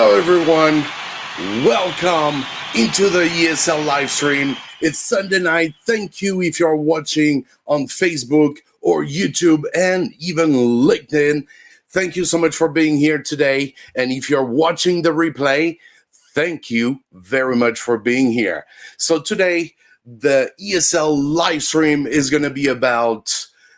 Hello everyone, welcome into the ESL live stream. It's Sunday night. Thank you if you're watching on Facebook or YouTube and even LinkedIn. Thank you so much for being here today. And if you're watching the replay, thank you very much for being here. So today, the ESL live stream is going to be about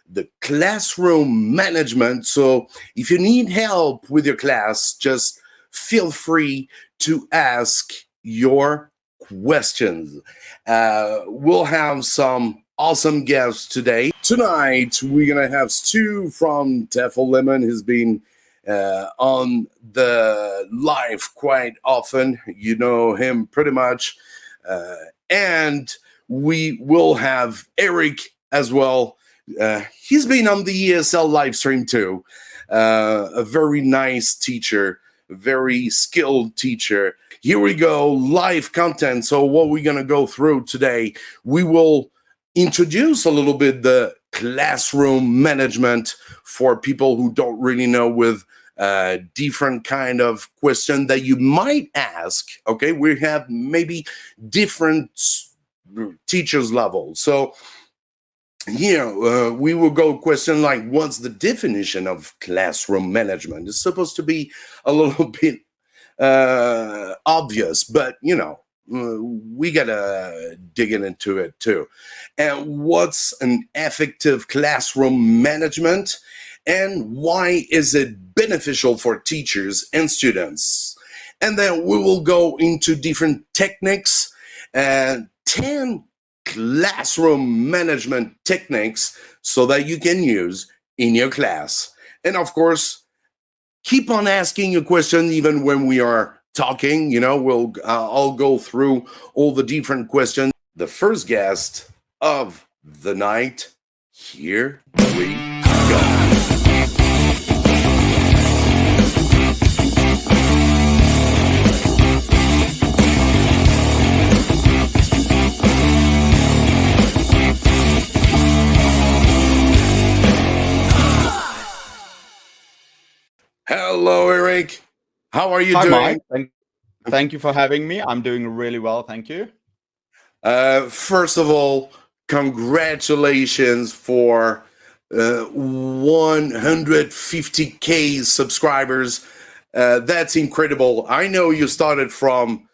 the classroom management. So if you need help with your class, just feel free to ask your questions. We'll have some awesome guests today. Tonight, we're going to have Stu from TEFL Lemon. He's been on the live quite often. You know him pretty much. And we will have Eric as well. He's been on the ESL live stream too. A very nice teacher, very skilled teacher. Here we go, live content. So what we're going to go through today, we will introduce a little bit the classroom management for people who don't really know, with different kind of question that you might ask. Okay, we have maybe different teachers level. So here we will go question like, what's the definition of classroom management? It's supposed to be a little bit obvious, but you know, we gotta dig into it too. And what's an effective classroom management, and why is it beneficial for teachers and students? And then we will go into different techniques and 10 classroom management techniques so that you can use in your class. And of course, keep on asking your question even when we are talking. You know, I'll go through all the different questions. The first guest of the night, here we go. Hello, Eric. How are you doing? Hi, Mike. Thank you for having me. I'm doing really well, thank you. First of all, congratulations for 150K subscribers. That's incredible. I know you started from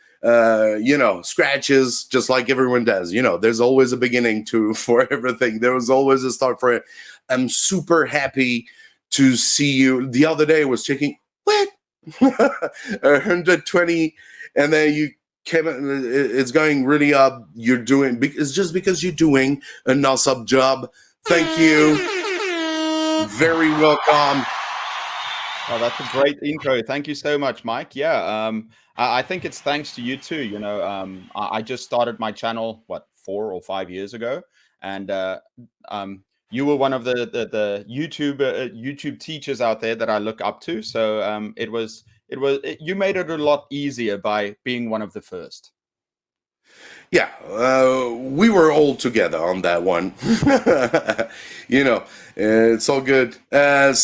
scratches, just like everyone does. You know, there's always a beginning for everything. There was always a start for it. I'm super happy to see you. The other day I was checking, what? 120, and then you came, it's going really up. You're doing, it's just because you're doing an awesome job. Thank you. Very welcome. Oh, that's a great intro. Thank you so much, Mike. Yeah, I think it's thanks to you too. You know, I just started my channel, 4 or 5 years ago, and you were one of the YouTube teachers out there that I look up to. So you made it a lot easier by being one of the first. Yeah, we were all together on that one. You know, it's all good. Can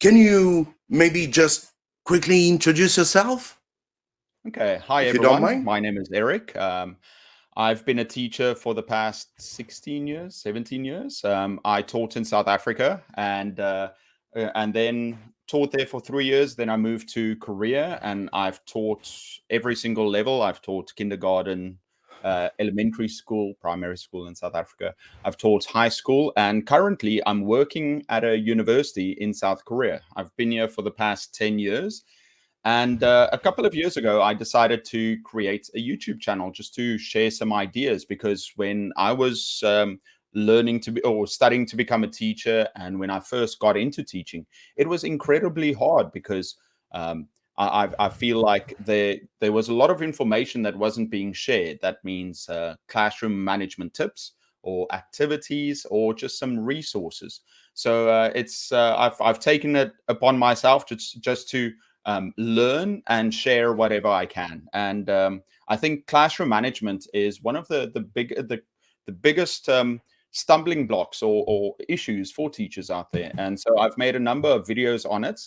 you maybe just quickly introduce yourself? Okay. Hi, if everyone. You don't mind? My name is Eric. I've been a teacher for the past 16 years, 17 years. I taught in South Africa and then taught there for 3 years. Then I moved to Korea and I've taught every single level. I've taught kindergarten, elementary school, primary school in South Africa. I've taught high school, and currently I'm working at a university in South Korea. I've been here for the past 10 years. And a couple of years ago, I decided to create a YouTube channel just to share some ideas, because when I was learning to be or studying to become a teacher, and when I first got into teaching, it was incredibly hard because I feel like there was a lot of information that wasn't being shared. That means classroom management tips or activities or just some resources. So I've taken it upon myself just to learn and share whatever I can. And I think classroom management is one of the biggest stumbling blocks or issues for teachers out there. And so I've made a number of videos on it.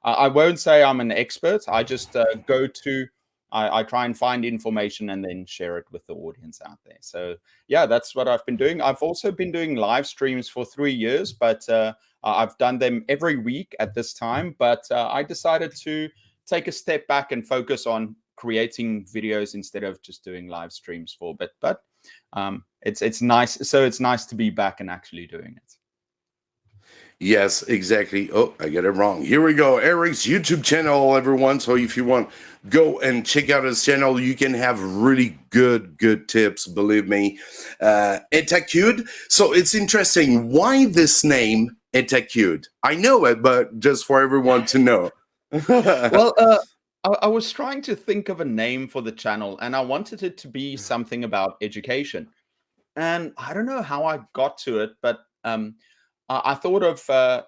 I won't say I'm an expert. I just I try and find information and then share it with the audience out there. So yeah, that's what I've been doing. I've also been doing live streams for 3 years, but I've done them every week at this time. But I decided to take a step back and focus on creating videos instead of just doing live streams for a bit. But it's nice. So it's nice to be back and actually doing it. Yes, exactly. Oh, I get it wrong. Here we go. Eric's YouTube channel, everyone. So if you want, go and check out his channel. You can have really good tips, believe me. Etacude. So it's interesting. Why this name, Etacude? I know it, but just for everyone to know. Well, I was trying to think of a name for the channel, and I wanted it to be something about education. And I don't know how I got to it, but I thought of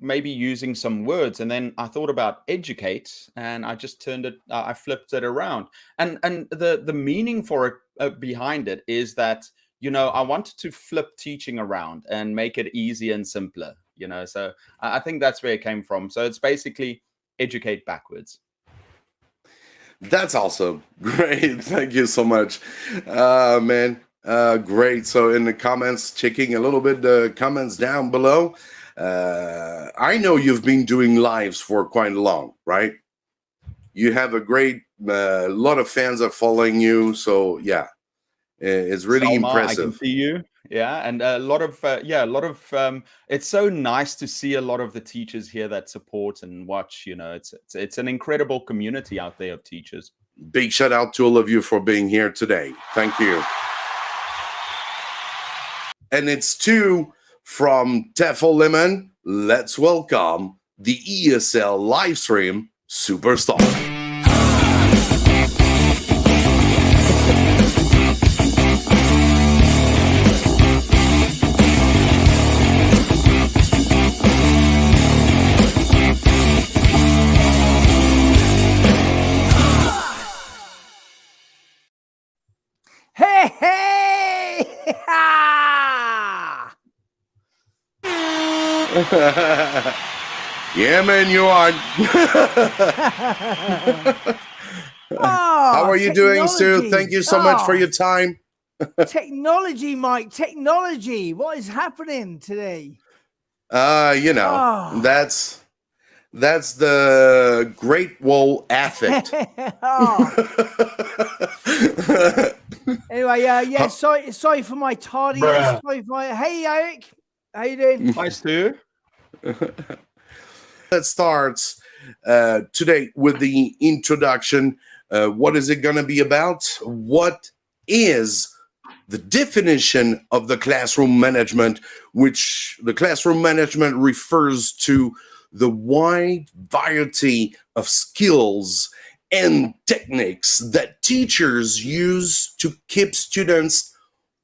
maybe using some words, and then I thought about educate, and I just turned it. I flipped it around, and the meaning for it behind it is that I wanted to flip teaching around and make it easier and simpler. So I think that's where it came from. So it's basically educate backwards. That's awesome. Great. Thank you so much. Man. Great. So in the comments, checking a little bit the comments down below. I know you've been doing lives for quite long, right? You have a great lot of fans are following you. So yeah, it's really Salma, impressive. I can see you. Yeah, and a lot of it's so nice to see a lot of the teachers here that support and watch. It's an incredible community out there of teachers. Big shout out to all of you for being here today. Thank you. And it's two from TEFL Lemon. Let's welcome the ESL live stream superstar. Hey! Yeah, man, you are. How are you doing, Stu? Thank you so much for your time. Technology, Mike. Technology. What is happening today? That's the Great Wall affect. Anyway, yeah. Sorry for my tardiness. Hey, Eric. How you doing? Hi, Stu. Let's start today with the introduction. What is it going to be about? What is the definition of the classroom management, which the classroom management refers to the wide variety of skills and techniques that teachers use to keep students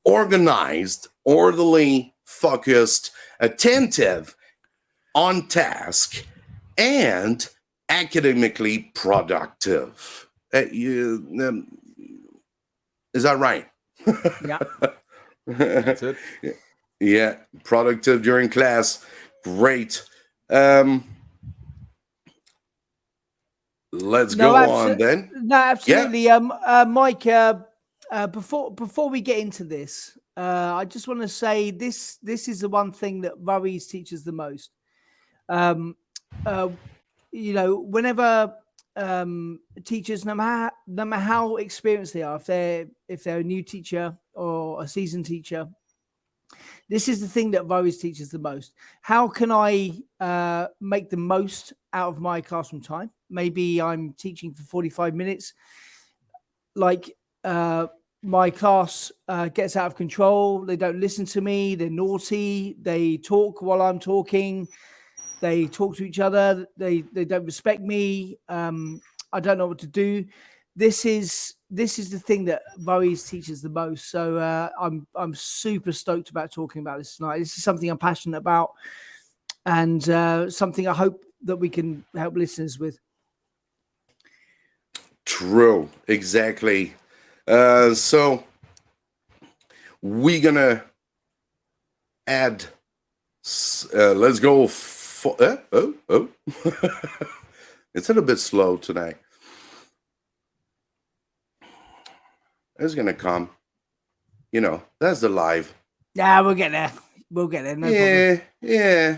organized, orderly, focused, attentive, on task, and academically productive. Is that right? Yeah. That's it. Yeah, productive during class. Great. Let's go on then. No, absolutely. Yeah. Mike, before we get into this, I just want to say this is the one thing that worries teachers the most. Whenever teachers, no matter how experienced they are, if they're a new teacher or a seasoned teacher, this is the thing that worries teachers the most. How can I make the most out of my classroom time? Maybe I'm teaching for 45 minutes. Like my class gets out of control. They don't listen to me. They're naughty. They talk while I'm talking. They talk to each other. They don't respect me. I don't know what to do. This is the thing that worries teachers the most. So I'm super stoked about talking about this tonight. This is something I'm passionate about, and something I hope that we can help listeners with. True, exactly. So we're gonna add. Let's go. It's a little bit slow tonight. It's gonna come. You know, that's the live. Yeah, we'll get there. We'll get there. No problem. Yeah.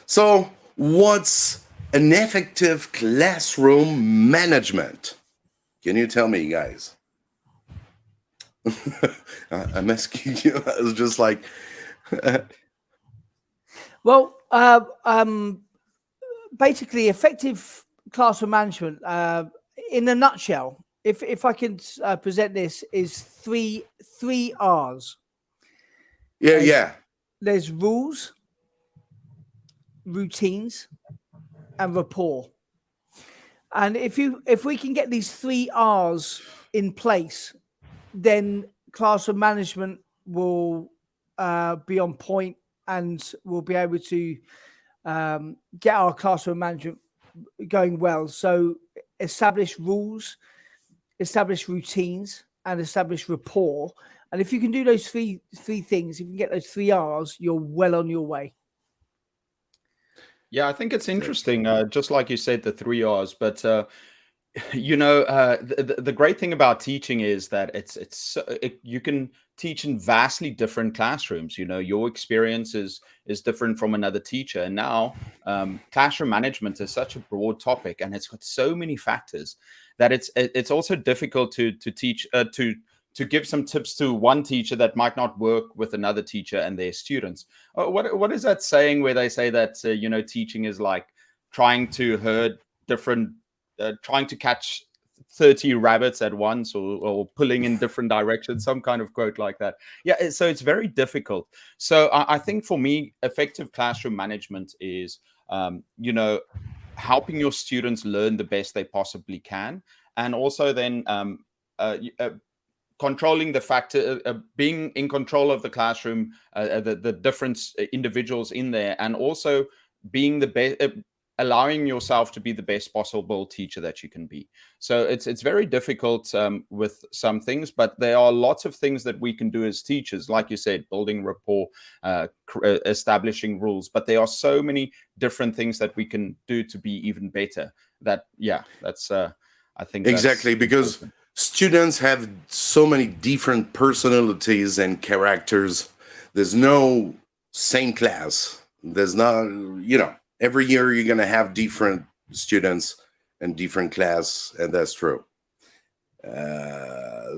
So, what's an effective classroom management? Can you tell me, guys? I'm asking you. I was just like, Well, basically, effective classroom management, in a nutshell, if I can present this, is three R's. yeah. There's rules, routines, and rapport. And if we can get these 3 R's in place, then classroom management will be on point, and we'll be able to get our classroom management going well. So establish rules, establish routines, and establish rapport. And if you can do those three things, if you can get those 3 R's, you're well on your way. Yeah, I think it's interesting, just like you said, the 3 R's. But you know, the great thing about teaching is that you can teach in vastly different classrooms. You know, your experience is different from another teacher. And now classroom management is such a broad topic, and it's got so many factors that it's also difficult to teach to give some tips to one teacher that might not work with another teacher and their students. What is that saying where they say that you know, teaching is like trying to herd different trying to catch 30 rabbits at once, or pulling in different directions, some kind of quote like that. Yeah, so it's very difficult. So I think for me, effective classroom management is, you know, helping your students learn the best they possibly can, and also then controlling the factor, being in control of the classroom, the different individuals in there, and also being the best, allowing yourself to be the best possible teacher that you can be. So it's very difficult with some things, but there are lots of things that we can do as teachers, like you said, building rapport, establishing rules. But there are so many different things that we can do to be even better. That, yeah, that's I think exactly, because important. Students have so many different personalities and characters. There's no same class. There's not, you know, every year you're going to have different students and different class, and that's true.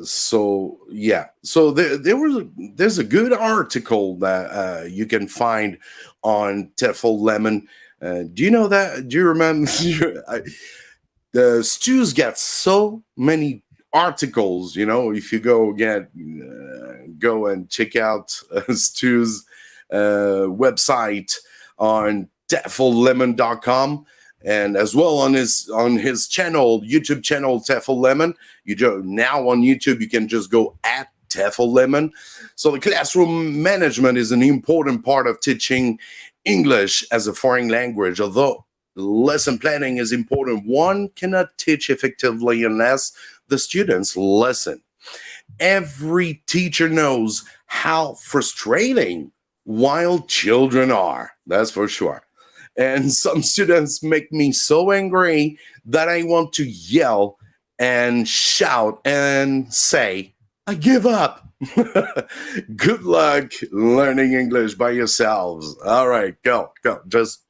So yeah, so there's a good article that you can find on TEFL Lemon. Do you know that? Do you remember? The Stu's got so many articles. You know, if you go and check out Stu's website on TEFLLemon.com, and as well on his channel, YouTube channel, TEFL Lemon. Now on YouTube, you can just go at TEFL Lemon. So the classroom management is an important part of teaching English as a foreign language. Although lesson planning is important, one cannot teach effectively unless the students listen. Every teacher knows how frustrating wild children are. That's for sure. And some students make me so angry that I want to yell and shout and say, I give up. Good luck learning English by yourselves. All right, go. Just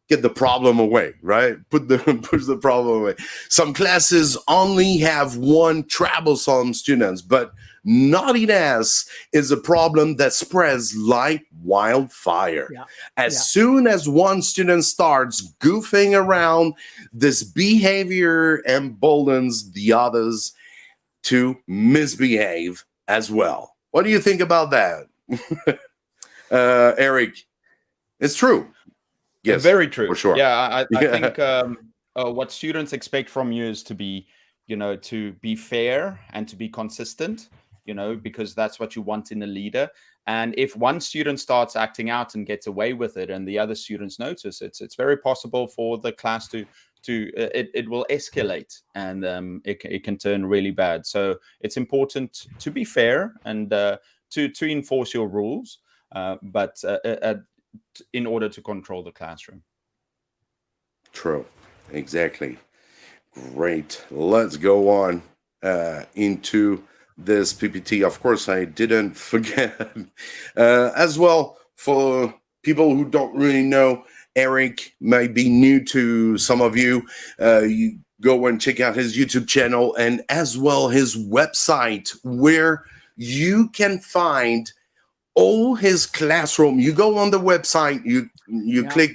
get the problem away, right? Push the problem away. Some classes only have one troublesome students, but naughtiness is a problem that spreads like wildfire. Yeah. As soon as one student starts goofing around, this behavior emboldens the others to misbehave as well. What do you think about that? Eric, it's true. Yes, very true. For sure. Yeah, I think what students expect from you is to be, to be fair and to be consistent, because that's what you want in a leader. And if one student starts acting out and gets away with it, and the other students notice, it's very possible for the class to it will escalate, and it can turn really bad. So it's important to be fair and to enforce your rules. but in order to control the classroom. True. Exactly. Great. Let's go on into this PPT. Of course, I didn't forget as well, for people who don't really know, Eric might be new to some of you. You go and check out his YouTube channel and as well his website, where you can find all his classroom. You go on the website, you click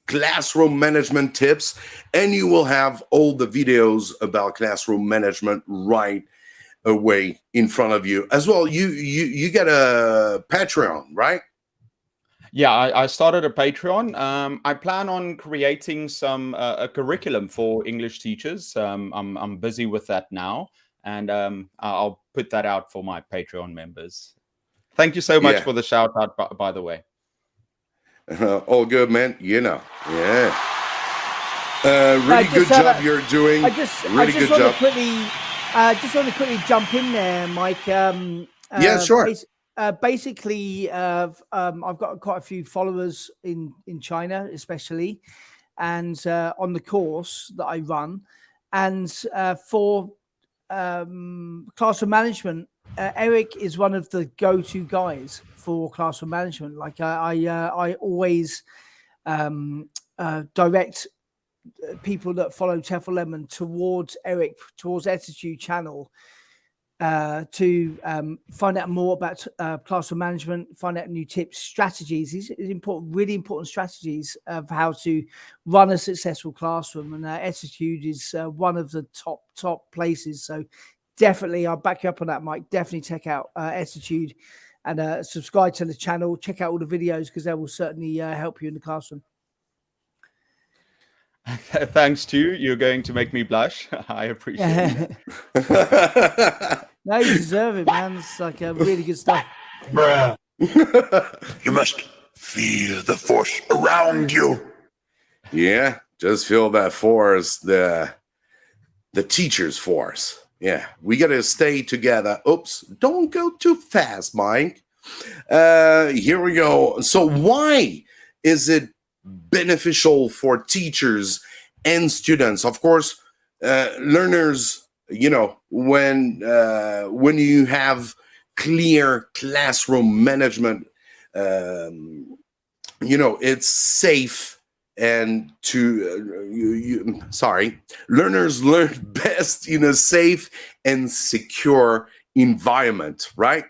classroom management tips, and you will have all the videos about classroom management right away in front of you. As well, you get a Patreon, right? Yeah, I started a Patreon. I plan on creating a curriculum for English teachers. I'm busy with that now, and I'll put that out for my Patreon members. Thank you so much for the shout out, by the way. All good, man. Yeah. Really good job you're doing. Really good job. I just want to quickly jump in there, Mike. Yeah, sure. Basically, I've got quite a few followers in China, especially, and on the course that I run, and for classroom management, Eric is one of the go-to guys for classroom management. Like I always direct people that follow TEFL Lemon towards Eric, towards Etacude channel, to find out more about classroom management, find out new tips, strategies. These are important, really important strategies of how to run a successful classroom. And Etacude is one of the top places. So definitely, I'll back you up on that, Mike. Definitely check out Etacude and subscribe to the channel. Check out all the videos, because they will certainly help you in the classroom. Thanks to you. You're going to make me blush. I appreciate it. No, you deserve it, man. It's like really good stuff. Bruh. You must feel the force around you. Yeah, just feel that force, the teacher's force. Yeah, we got to stay together. Oops, don't go too fast, Mike. Here we go. So why is it beneficial for teachers and students? Of course, learners, when you have clear classroom management, it's safe, and learners learn best in a safe and secure environment, right?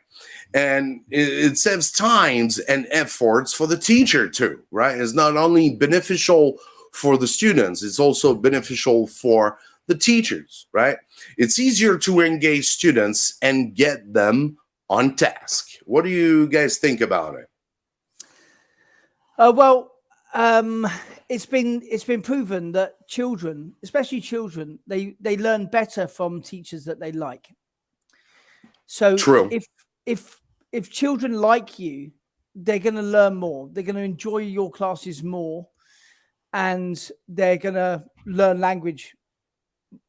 And it saves times and efforts for the teacher too, right? It's not only beneficial for the students, it's also beneficial for the teachers, right? It's easier to engage students and get them on task. What do you guys think about it? It's been proven that children, especially children, they learn better from teachers that they like. So true. If children like you, they're going to learn more. They're going to enjoy your classes more, and they're going to learn language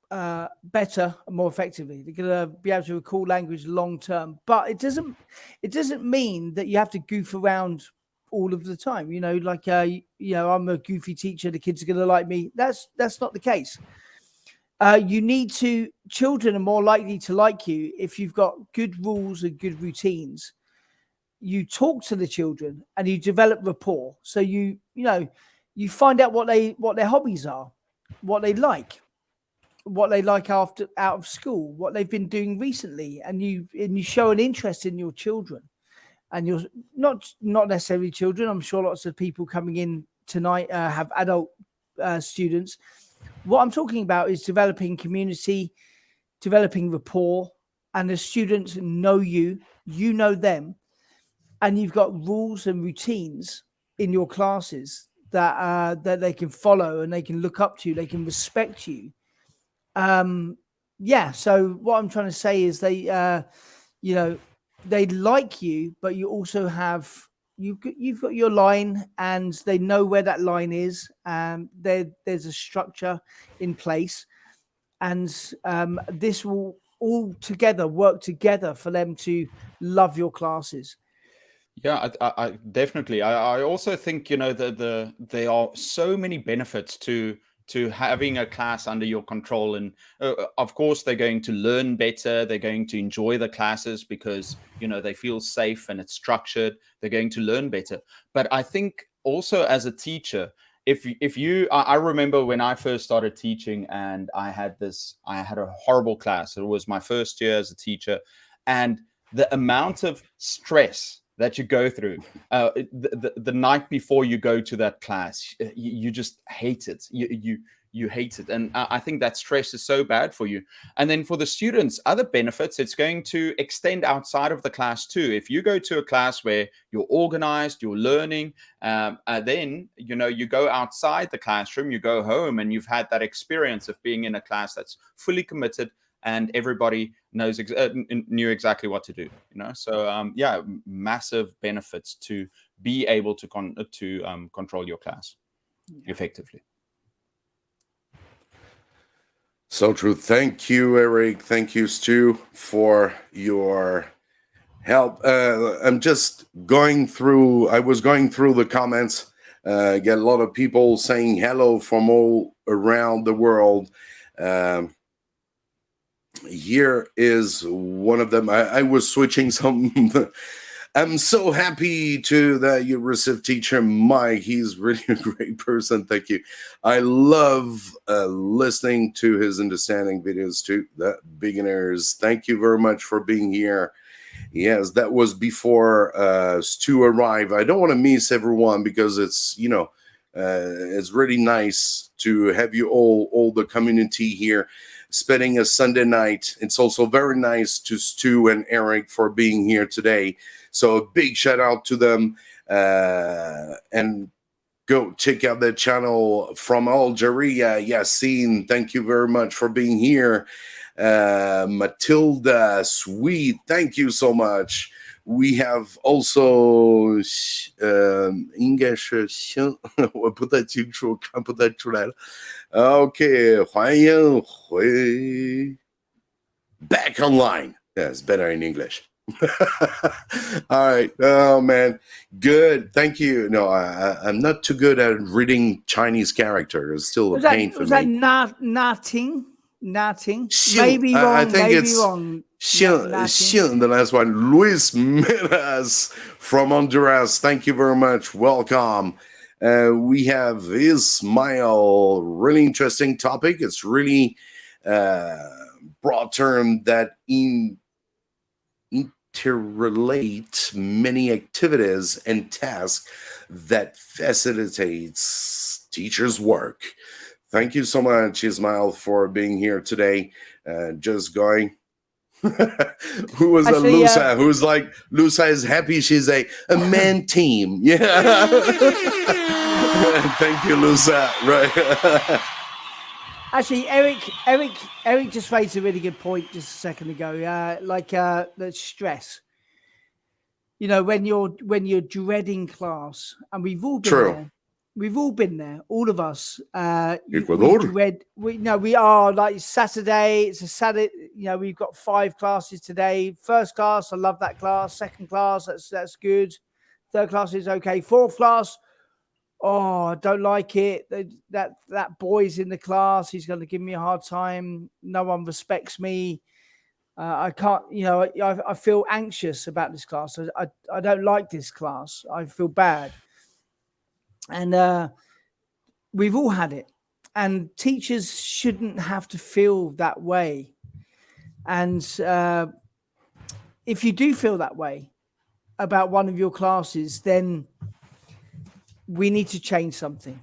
better and more effectively. They're going to be able to recall language long term. But it doesn't mean that you have to goof around all of the time. I'm a goofy teacher, the kids are going to like me. That's not the case. Children are more likely to like you if you've got good rules and good routines. You talk to the children and you develop rapport. So you find out what their hobbies are, what they like out of school, what they've been doing recently, and you show an interest in your children. And you're not necessarily children. I'm sure lots of people coming in tonight have adult students. What I'm talking about is developing community, developing rapport, and the students know you know them, and you've got rules and routines in your classes that they can follow and they can look up to, they can respect you. So what I'm trying to say is they like you, but you also have you've got your line, and they know where that line is. There's a structure in place, and this will all together work together for them to love your classes. Yeah, I definitely. I also think, you know, there are so many benefits to having a class under your control, and of course they're going to learn better. They're going to enjoy the classes because, you know, they feel safe and it's structured. They're going to learn better. But I think also as a teacher, if you, I remember when I first started teaching, and I had a horrible class. It was my first year as a teacher, and the amount of stress that you go through the night before you go to that class, you just hate it. You hate it, and I think that stress is so bad for you. And then for the students, other benefits, it's going to extend outside of the class too. If you go to a class where you're organized, you're learning, then, you know, you go outside the classroom, you go home, and you've had that experience of being in a class that's fully committed, and everybody knew exactly what to do, you know. So yeah, massive benefits to be able to control your class effectively. So true. Thank you, Eric. Thank you, Stu, for your help. I'm just going through. I was going through the comments. Get a lot of people saying hello from all around the world. Here is one of them. I was switching some. I'm so happy to that you received teacher Mike. He's really a great person. Thank you. I love listening to his understanding videos too. The beginners. Thank you very much for being here. Yes, that was before Stu arrived. I don't want to miss everyone because it's, you know, it's really nice to have you all the community here spending a Sunday night. It's also very nice to Stu and Eric for being here today. So a big shout out to them, and go check out their channel from Algeria. Yassine, thank you very much for being here. Matilda, sweet, thank you so much. We have also English 我不太清楚，看不太出来了。Okay, 欢迎回 back online. Yeah, it's better in English. All right. Oh man, good. Thank you. No, I'm not too good at reading Chinese characters. It's still a pain for me. Was that nothing? Maybe wrong. I think it's wrong. The last one. Luis Meras from Honduras. Thank you very much. Welcome. We have Ismail. Really interesting topic. It's really broad term that interrelate many activities and tasks that facilitates teachers' work. Thank you so much, Ismail, for being here today. Just going. Who was actually, Lusa? Who's like, Lusa is happy she's a man team. Yeah. Thank you, Lusa. Right. Actually, Eric just raised a really good point just a second ago. The stress. You know, when you're dreading class, and we've all been there. We've all been there, all of us. We are like Saturday. It's a Saturday. You know, we've got 5 classes today. First class, I love that class. Second class, that's good. Third class is okay. Fourth class, oh, I don't like it. That boy's in the class. He's going to give me a hard time. No one respects me. I can't. You know, I feel anxious about this class. I don't like this class. I feel bad. And we've all had it, and teachers shouldn't have to feel that way. And if you do feel that way about one of your classes, then we need to change something.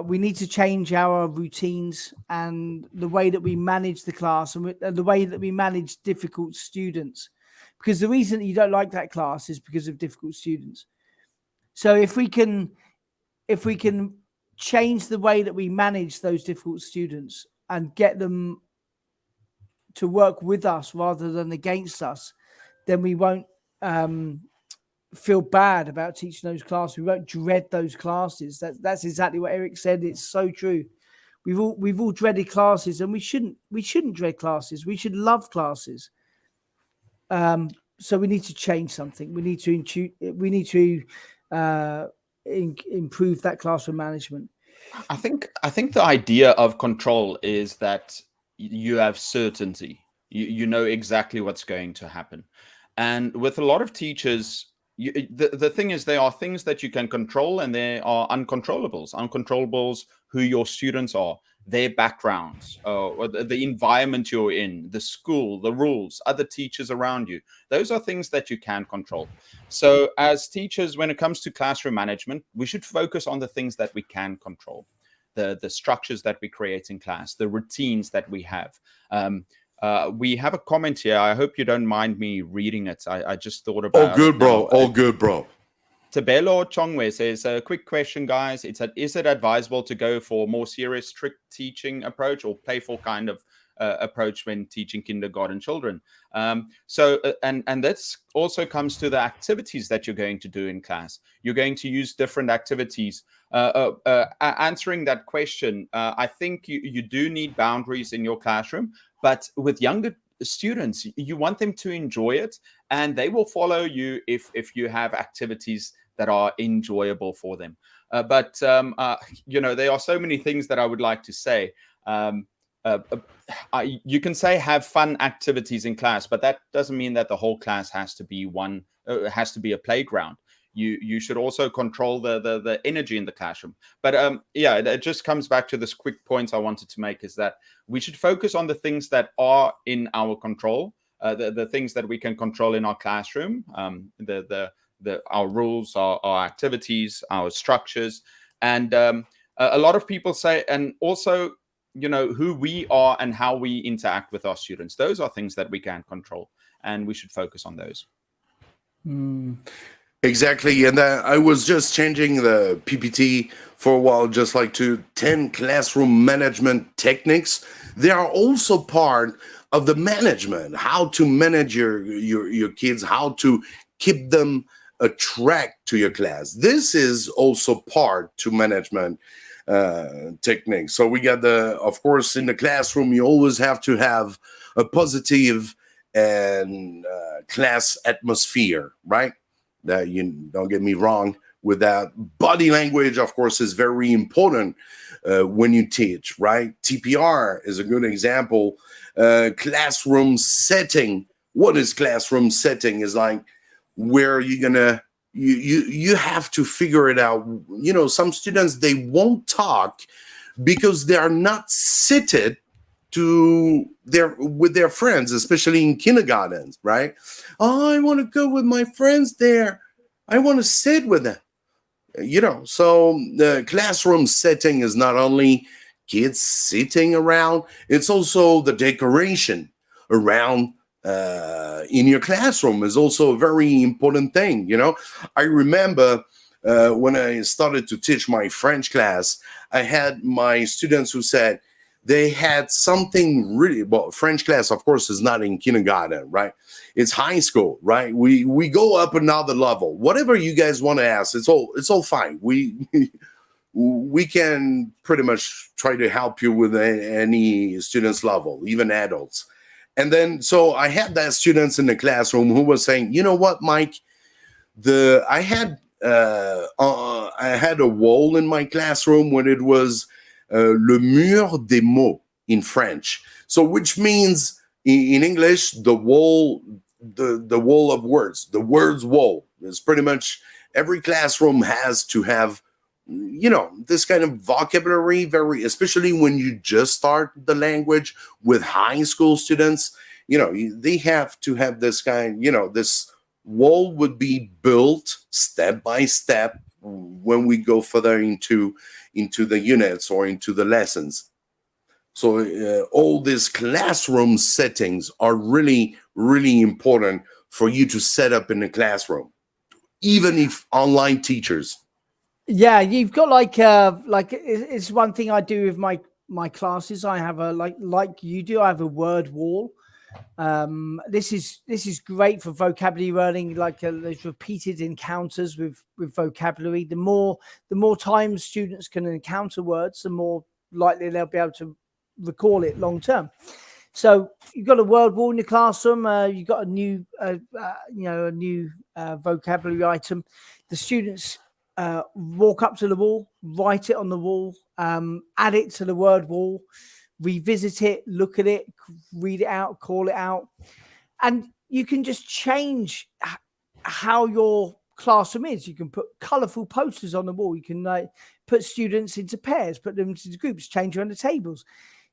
We need to change our routines and the way that we manage the class and the way that we manage difficult students. Because the reason that you don't like that class is because of difficult students. So if we can change the way that we manage those difficult students and get them to work with us rather than against us, then we won't feel bad about teaching those classes. We won't dread those classes. That's exactly what Eric said. It's so true. We've all dreaded classes, and we shouldn't dread classes. We should love classes. so we need to change something. We need to improve that classroom management. I think the idea of control is that you have certainty. You know exactly what's going to happen. And with a lot of teachers, the thing is, there are things that you can control and there are uncontrollables. Uncontrollables, who your students are, their backgrounds, or the environment you're in, the school, the rules, other teachers around you. Those are things that you can control. So as teachers, when it comes to classroom management, we should focus on the things that we can control. The structures that we create in class, the routines that we have. We have a comment here. I hope you don't mind me reading it. I just thought about all good, bro. All good, bro. Tabelo Chongwe says, a quick question, guys. Is it advisable to go for more serious, strict teaching approach or playful kind of approach when teaching kindergarten children? And that also comes to the activities that you're going to do in class. You're going to use different activities. Answering that question, I think you do need boundaries in your classroom, but with younger students, you want them to enjoy it, and they will follow you if you have activities that are enjoyable for them. But there are so many things that I would like to say. You can say have fun activities in class, but that doesn't mean that the whole class has to be a playground. You should also control the energy in the classroom. But it just comes back to this quick point I wanted to make, is that we should focus on the things that are in our control, the things that we can control in our classroom, our rules, our activities, our structures. And a lot of people say, and also, who we are and how we interact with our students. Those are things that we can control, and we should focus on those. Exactly. And I was just changing the PPT for a while, just like to 10 classroom management techniques. They are also part of the management, how to manage your kids, how to keep them attract to your class. This is also part to management techniques. So we got of course, in the classroom, you always have to have a positive and class atmosphere, right? That you don't get me wrong with that. Body language, of course, is very important when you teach, right? TPR is a good example. Classroom setting. What is classroom setting? Is like where you're gonna you have to figure it out. Some students, they won't talk because they are not seated with their friends, especially in kindergartens, right? Oh, I want to go with my friends there. I want to sit with them. So the classroom setting is not only kids sitting around, it's also the decoration around in your classroom is also a very important thing. I remember when I started to teach my French class, I had my students who said, they had something really, well, French class, of course, is not in kindergarten, right? It's high school, right? We go up another level. Whatever you guys want to ask, it's all fine. We can pretty much try to help you with any student's level, even adults. And then, so I had that students in the classroom who was saying, you know what, Mike, I had a wall in my classroom when it was le mur des mots in French. So which means in English, the wall of words, the words wall. It's pretty much every classroom has to have, this kind of vocabulary, especially when you just start the language with high school students, they have to have this kind, this wall would be built step by step when we go further into the units or into the lessons. So all these classroom settings are really, really important for you to set up in the classroom, even if online teachers. Yeah, you've got it's one thing I do with my classes. I have a like you do. I have a word wall. This is great for vocabulary learning. There's repeated encounters with vocabulary. The more times students can encounter words, the more likely they'll be able to recall it long term. So you've got a word wall in your classroom. You've got a new, vocabulary item. The students walk up to the wall, write it on the wall, add it to the word wall, revisit it, look at it, read it out, call it out, and you can just change how your classroom is. You can put colorful posters on the wall. You can put students into pairs, put them into groups, change around the tables.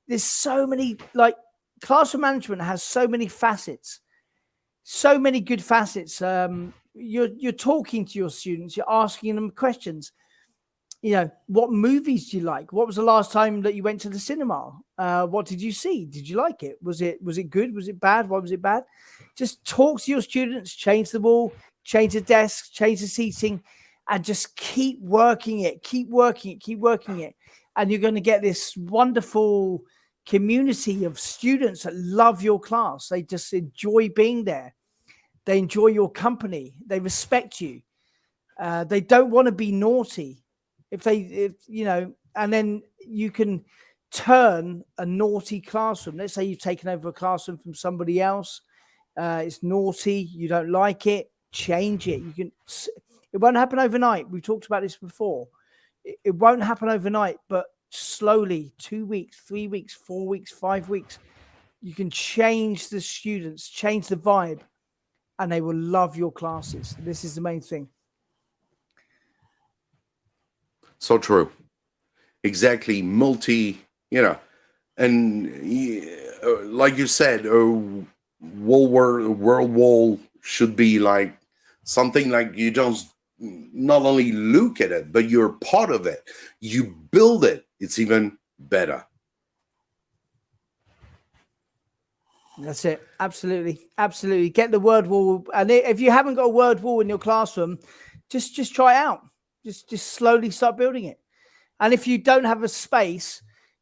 There's so many, like, classroom management has so many facets, so many good facets. You're talking to your students, you're asking them questions. What movies do you like? What was the last time that you went to the cinema? What did you see? Did you like it? Was it good? Was it bad? Why was it bad? Just talk to your students, change the wall, change the desk, change the seating, and just keep working it, keep working it. And you're going to get this wonderful community of students that love your class. They just enjoy being there. They enjoy your company. They respect you. They don't want to be naughty. And then you can turn a naughty classroom. Let's say you've taken over a classroom from somebody else. It's naughty. You don't like it. Change it. It won't happen overnight. We've talked about this before. It won't happen overnight, but slowly, 2 weeks, 3 weeks, 4 weeks, 5 weeks, you can change the students, change the vibe, and they will love your classes. This is the main thing. So true. Exactly. And like you said, world wall should be like something like you don't not only look at it, but you're part of it. You build it. It's even better. That's it. Absolutely. Absolutely. Get the word wall. And if you haven't got a word wall in your classroom, just try it out. Just slowly start building it. And if you don't have a space,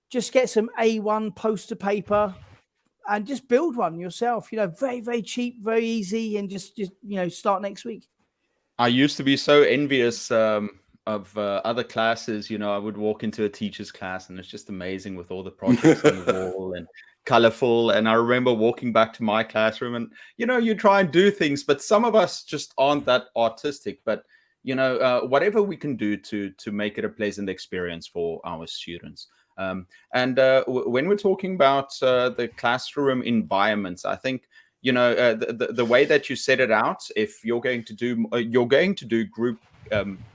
just get some A1 poster paper and just build one yourself. Very, very cheap, very easy, and just start next week. I used to be so envious of other classes. I would walk into a teacher's class and it's just amazing with all the projects on the wall and colorful. And I remember walking back to my classroom and, you try and do things, but some of us just aren't that artistic. But, whatever we can do to make it a pleasant experience for our students. When we're talking about the classroom environments, I think, the way that you set it out, if you're going to do group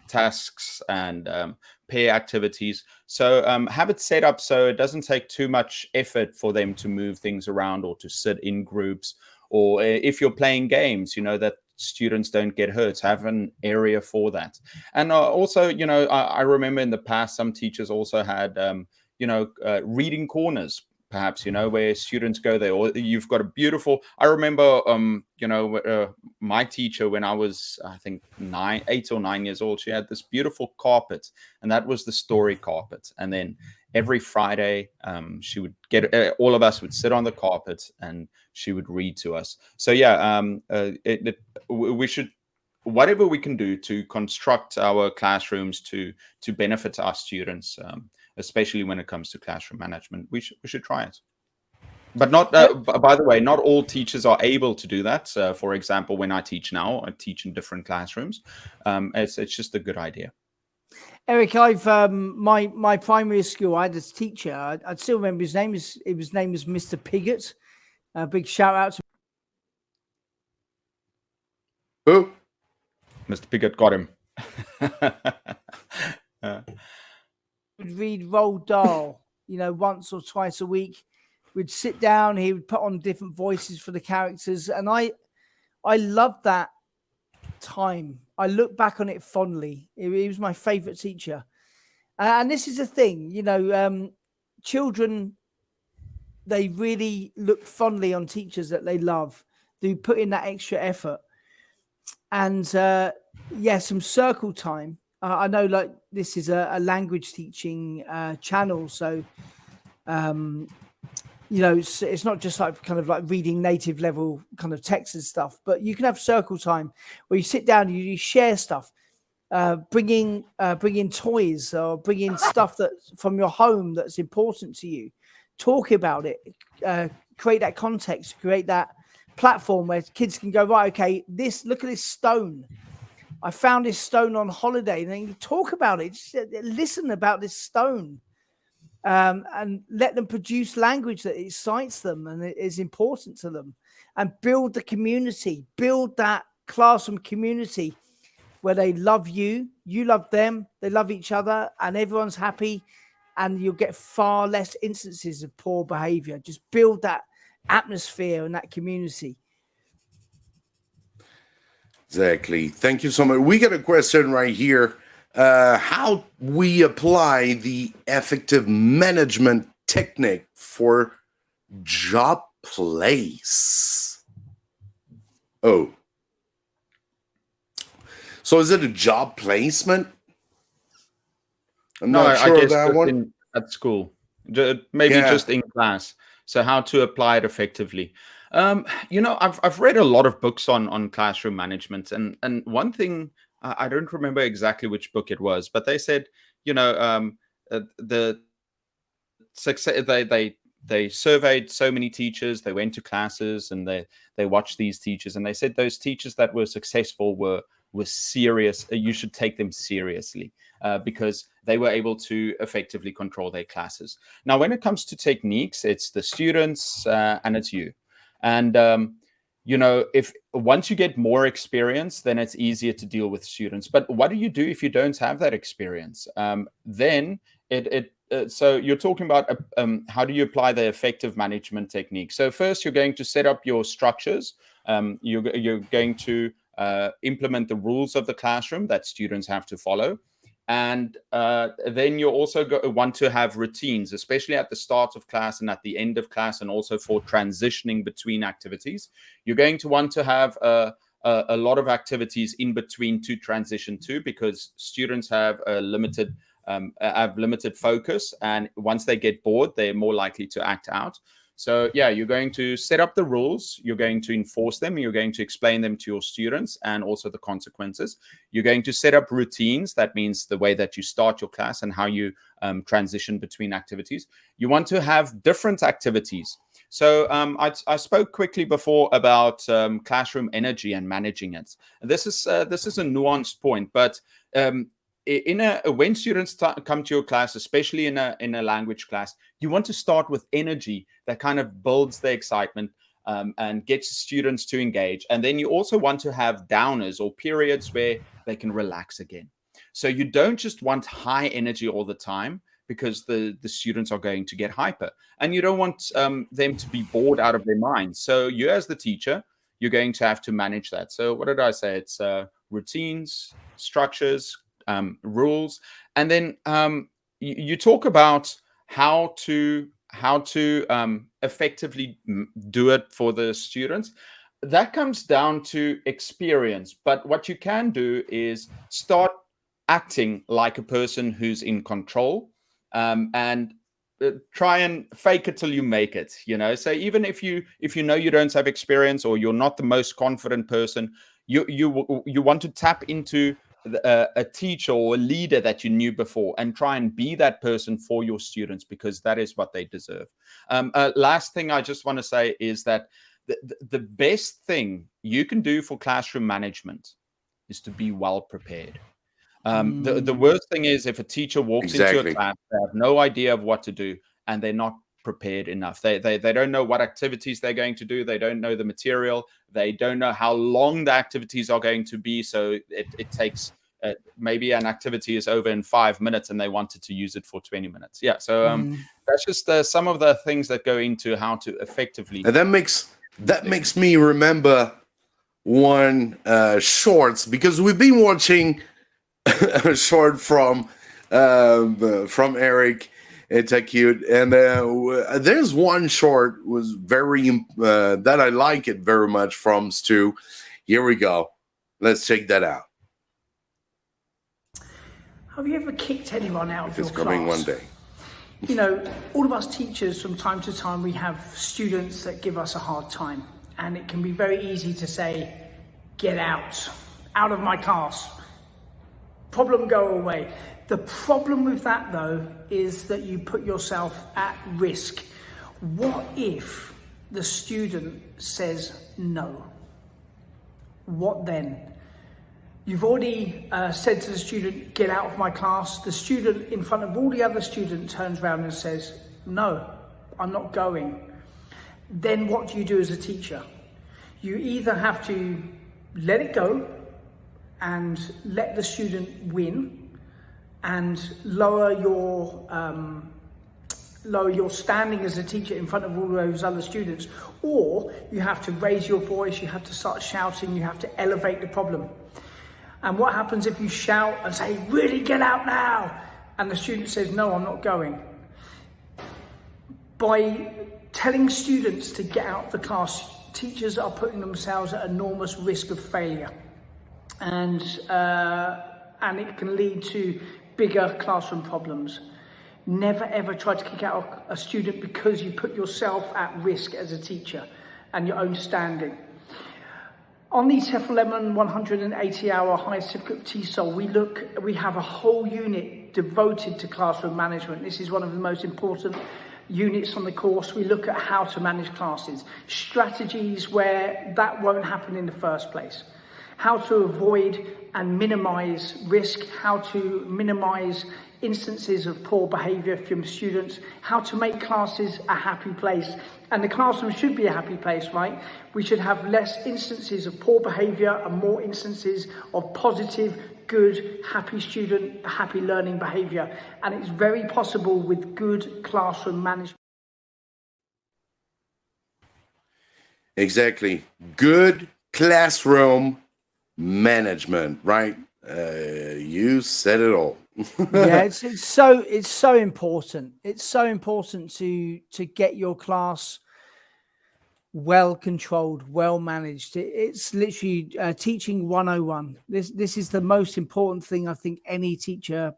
tasks and pair activities, so have it set up so it doesn't take too much effort for them to move things around or to sit in groups, or if you're playing games, that students don't get hurt, have an area for that. And also, I remember in the past some teachers also had reading corners, perhaps, where students go there, or you've got a beautiful, I remember, my teacher, when I was, I think 8 or 9 years old, she had this beautiful carpet, and that was the story carpet. And then every Friday, she would get, all of us would sit on the carpet and she would read to us. So yeah, we should, whatever we can do to construct our classrooms to benefit our students, especially when it comes to classroom management, we should try it. But not, by the way, not all teachers are able to do that. For example, when I teach now, I teach in different classrooms. It's just a good idea. Eric, I've my primary school, I had this teacher. I still remember his name. His name was Mr. Piggott. A big shout out to Who? Mr. Piggott, got him. Would read Roald Dahl, once or twice a week. We'd sit down, he would put on different voices for the characters, and I loved that time. I look back on it fondly. He was my favorite teacher. And this is the thing, children, they really look fondly on teachers that they love, who put in that extra effort. And some circle time. I know, like, this is a language teaching channel, so it's not just like kind of like reading native level kind of text and stuff, but you can have circle time where you sit down and you share stuff, bring in toys or bring in stuff that's from your home that's important to you, talk about it, create that context, create that platform where kids can go, right, okay, look at this stone. I found this stone on holiday. And then you talk about it, just listen about this stone, and let them produce language that excites them and is important to them, and build the community, build that classroom community where they love you, you love them, they love each other, and everyone's happy, and you'll get far less instances of poor behavior. Just build that atmosphere and that community. Exactly. Thank you so much. We got a question right here. How we apply the effective management technique for job place? Oh. So is it a job placement? I'm not sure I of guess that one. at school, maybe just in class. So how to apply it effectively. I've read a lot of books on classroom management, and one thing, I don't remember exactly which book it was, but they said, the success, they surveyed so many teachers, they went to classes, and they watched these teachers, and they said those teachers that were successful were serious. You should take them seriously, because they were able to effectively control their classes. Now, when it comes to techniques, it's the students, and it's you. And if once you get more experience, then it's easier to deal with students. But what do you do if you don't have that experience? Then so you're talking about how do you apply the effective management technique? So first, you're going to set up your structures. You're going to implement the rules of the classroom that students have to follow. And then you also want to have routines, especially at the start of class and at the end of class, and also for transitioning between activities. You're going to want to have a lot of activities in between to transition to, because students have limited focus, and once they get bored, they're more likely to act out. So yeah, you're going to set up the rules, you're going to enforce them, you're going to explain them to your students, and also the consequences. You're going to set up routines. That means the way that you start your class and how you transition between activities. You want to have different activities. So I spoke quickly before about classroom energy and managing it. This is a nuanced point, but when students come to your class, especially in a language class, you want to start with energy that kind of builds the excitement, and gets students to engage. And then you also want to have downers, or periods where they can relax again. So you don't just want high energy all the time, because the students are going to get hyper, and you don't want them to be bored out of their minds. So you, as the teacher, you're going to have to manage that. So what did I say? It's routines, structures, rules, and then you talk about how to effectively do it for the students. That comes down to experience. But what you can do is start acting like a person who's in control, and try and fake it till you make it. So even if you know you don't have experience, or you're not the most confident person, you want to tap into a teacher or a leader that you knew before, and try and be that person for your students, because that is what they deserve. Last thing I just want to say is that the best thing you can do for classroom management is to be well prepared. The worst thing is if a teacher walks into a class, they have no idea of what to do, and they're not prepared enough. They don't know what activities they're going to do. They don't know the material. They don't know how long the activities are going to be. So it takes maybe an activity is over in 5 minutes, and they wanted to use it for 20 minutes. Yeah. So that's just some of the things that go into how to effectively. And that makes me remember one shorts, because we've been watching a short from Eric Etacude, and there's one short was very that I like it very much from Stu. Here we go. Let's check that out. Have you ever kicked anyone out of your class? It's coming one day. All of us teachers, from time to time, we have students that give us a hard time, and it can be very easy to say, "Get out of my class. Problem, go away." The problem with that, though, is that you put yourself at risk. What if the student says no. What then? You've already said to the student, get out of my class. The student in front of all the other students turns around and says, no, I'm not going. Then what do you do as a teacher? You either have to let it go and let the student win and lower your standing as a teacher in front of all those other students, or you have to raise your voice, you have to start shouting, you have to elevate the problem. And what happens if you shout and say, really get out now? And the student says, no, I'm not going. By telling students to get out of the class, teachers are putting themselves at enormous risk of failure. And it can lead to bigger classroom problems. Never ever try to kick out a student because you put yourself at risk as a teacher and your own standing. On the TEFL Lemon 180-hour high certificate TESOL, we have a whole unit devoted to classroom management. This is one of the most important units on the course. We look at how to manage classes, strategies where that won't happen in the first place, how to avoid and minimize risk, how to minimize instances of poor behavior from students, how to make classes a happy place. And the classroom should be a happy place, right? We should have less instances of poor behavior and more instances of positive, good, happy student, happy learning behavior. And it's very possible with good classroom management. Exactly. Good classroom management, right? You said it all. Yeah, it's so important. It's so important to get your class well controlled, well managed. It's literally teaching 101. This is the most important thing I think any teacher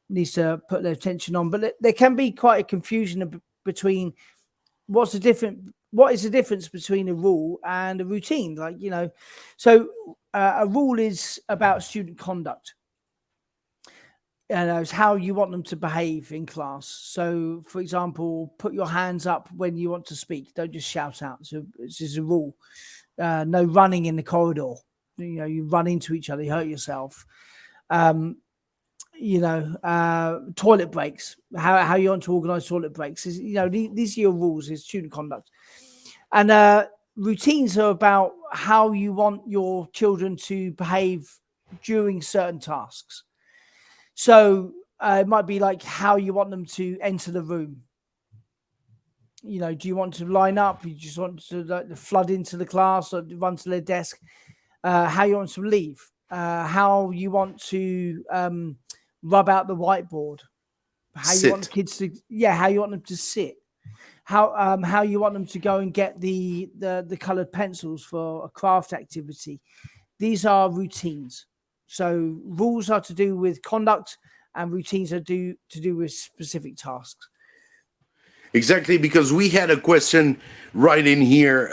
needs to put their attention on. But there can be quite a confusion between what is the difference between a rule and a routine. Like, you know, so a rule is about student conduct. And it's how you want them to behave in class. So, for example, put your hands up when you want to speak. Don't just shout out. So this is a rule. No running in the corridor. You know, you run into each other, you hurt yourself. Toilet breaks. How you want to organise toilet breaks. These are your rules. Is student conduct. And routines are about how you want your children to behave during certain tasks. So it might be like how you want them to enter the room. You know, do you want to line up? You just want to flood into the class or run to their desk? How you want to leave? How you want to rub out the whiteboard? How you want the kids to? Yeah, how you want them to sit? How you want them to go and get the coloured pencils for a craft activity? These are routines. So rules are to do with conduct and routines are to do with specific tasks. Exactly, because we had a question right in here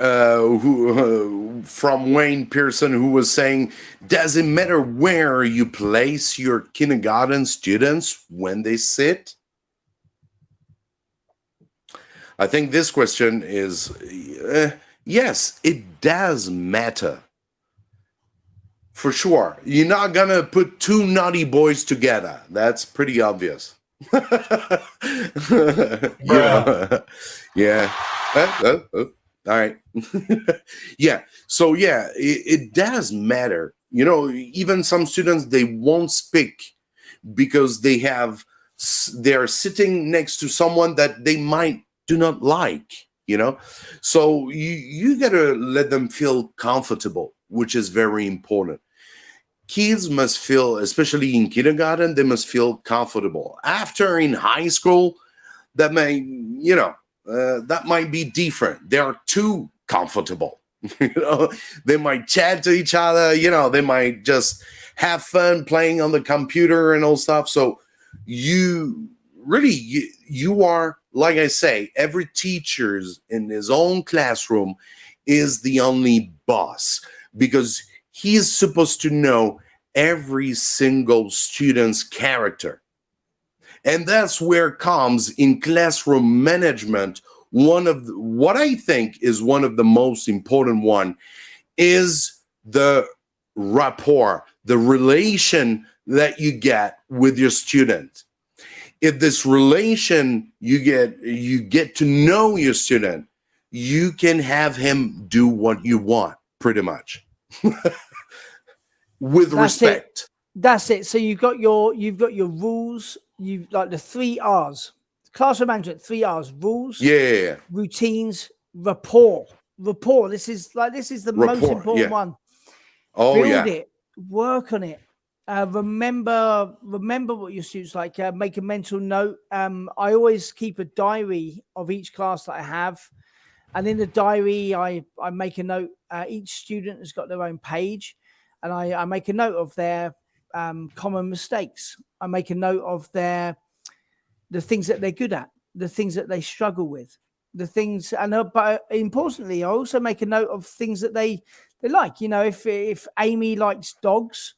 from Wayne Pearson, who was saying, does it matter where you place your kindergarten students when they sit? I think this question is, yes, it does matter. For sure. You're not going to put two naughty boys together. That's pretty obvious. Yeah. All right. Yeah. So, yeah, it does matter. You know, even some students, they won't speak because they're sitting next to someone that they might do not like, you know. So you got to let them feel comfortable, which is very important. Kids must feel, especially in kindergarten, they must feel comfortable. After in high school, that might be different. They are too comfortable. You know, they might chat to each other. You know, they might just have fun playing on the computer and all stuff. So you are, like I say, every teacher's in his own classroom is the only boss, because he is supposed to know every single student's character. And that's where comes in classroom management what I think is one of the most important one is the rapport, the relation that you get with your student. If this relation you get to know your student, you can have him do what you want, pretty much. With respect. That's it. So you've got your rules, you've like the 3 R's. Classroom management, 3 R's: rules, routines, rapport. This is the most important one. Build it, work on it. Remember what your students like. Make a mental note. I always keep a diary of each class that I have, and in the diary I make a note. Each student has got their own page, and I make a note of their common mistakes. I make a note of the things that they're good at, the things that they struggle with, the things, and but importantly, I also make a note of things that they like. You know, if Amy likes dogs,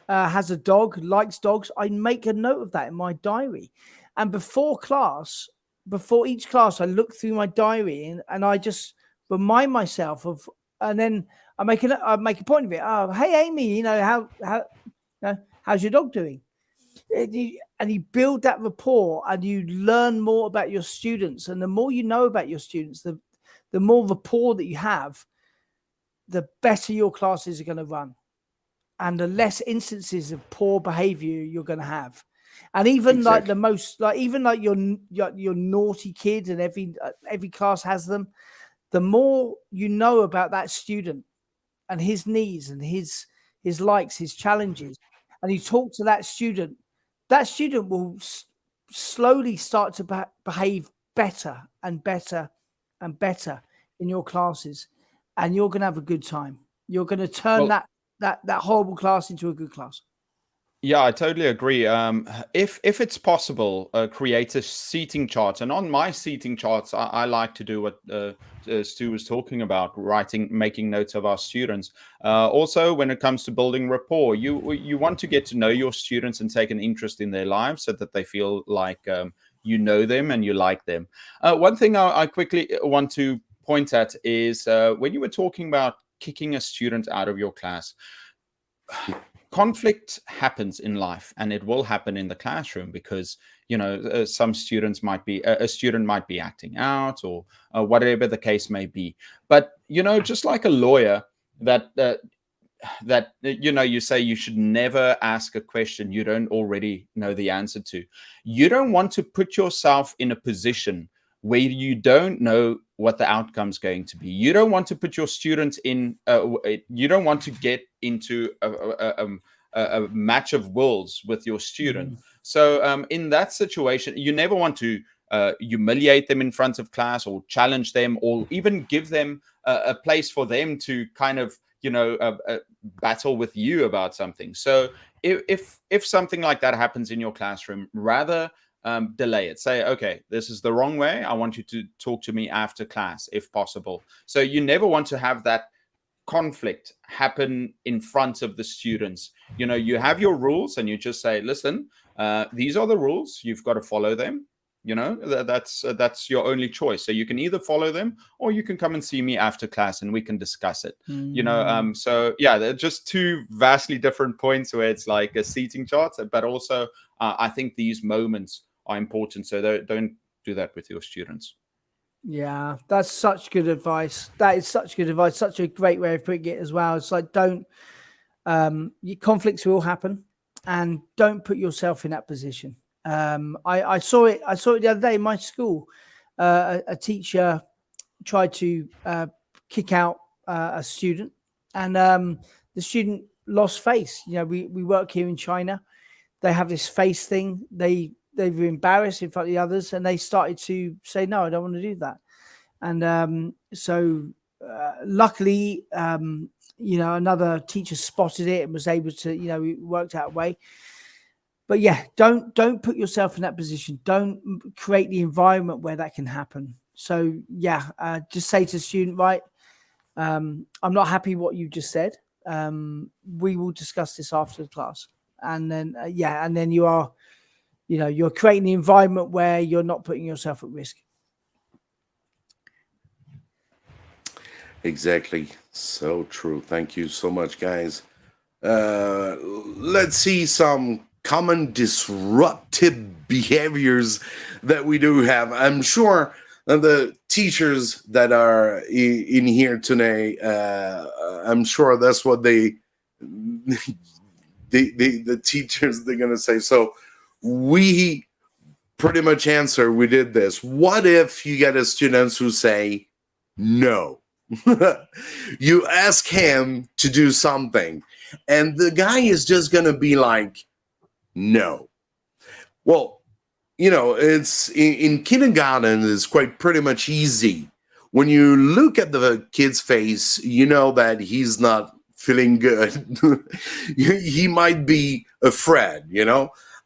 has a dog, likes dogs, I make a note of that in my diary. And before each class, I look through my diary and I just remind myself of, and then I make a point of it. Oh, hey Amy, you know, how's your dog doing? And you build that rapport and you learn more about your students. And the more you know about your students, the more rapport that you have, the better your classes are going to run, and the less instances of poor behavior you're going to have. And even like the most, like even like your naughty kid, and every class has them. The more you know about that student and his needs and his likes, his challenges, and you talk to that student will slowly start to behave better and better and better in your classes, and you're going to have a good time. You're going to turn that horrible class into a good class. Yeah, I totally agree. If it's possible, create a seating chart. And on my seating charts, I like to do what Stu was talking about, making notes of our students. Also, when it comes to building rapport, you want to get to know your students and take an interest in their lives so that they feel like you know them and you like them. One thing I quickly want to point at is when you were talking about kicking a student out of your class. Conflict happens in life, and it will happen in the classroom because, you know, some students might be, a student might be acting out or whatever the case may be. But, you know, just like a lawyer that, you know, you say you should never ask a question you don't already know the answer to. You don't want to put yourself in a position where you don't know what the outcome's going to be. You don't want to put your students in, you don't want to get into a match of wills with your student. So in that situation, you never want to humiliate them in front of class or challenge them or even give them a place for them to kind of, you know, battle with you about something. So if something like that happens in your classroom, rather delay it. Say, okay, this is the wrong way. I want you to talk to me after class, if possible. So you never want to have that conflict happen in front of the students. You know, you have your rules and you just say, listen, these are the rules. You've got to follow them. You know, that's your only choice. So you can either follow them or you can come and see me after class and we can discuss it. You know, so yeah, they're just two vastly different points where it's like a seating chart, but also I think these moments are important. So don't do that with your students. Yeah, that's such good advice. That is such good advice. Such a great way of putting it as well. It's like, conflicts will happen, and don't put yourself in that position. I saw it the other day in my school. A teacher tried to kick out a student, and the student lost face. You know, we work here in China. They have this face thing. They were embarrassed in front of the others, and they started to say, no, I don't want to do that. And so luckily, you know, another teacher spotted it and was able to, you know, it worked out a way. But yeah, don't put yourself in that position. Don't create the environment where that can happen. So yeah, just say to the student, right, I'm not happy what you just said. We will discuss this after the class. And then, and then you are, you know, you're creating the environment where you're not putting yourself at risk. Exactly. So true. Thank you so much, guys. Let's see some common disruptive behaviors that we do have. I'm sure the teachers that are in here today, I'm sure that's what the teachers, they're gonna say. So we pretty much answer, we did this. What if you get a students who say no? You ask him to do something, and the guy is just gonna be like, no. Well, it's in kindergarten is quite pretty much easy. When you look at the kid's face, you know that he's not feeling good. He might be afraid.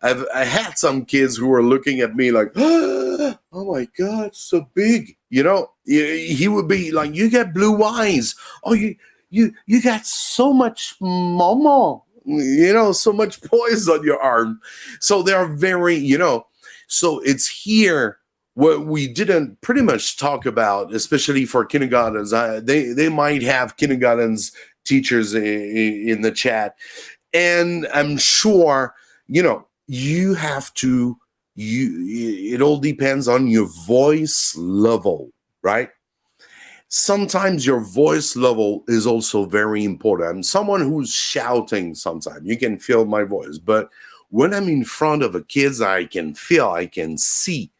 I had some kids who were looking at me like, oh my God, so big. He would be like, you got blue eyes. Oh, you got so much mama, so much poise on your arm. So they're very, so it's here what we didn't pretty much talk about, especially for kindergartens. They might have kindergartens teachers in the chat. And I'm sure, you have to, it all depends on your voice level, right? Sometimes your voice level is also very important. I'm someone who's shouting sometimes. You can feel my voice. But when I'm in front of a kid, I can see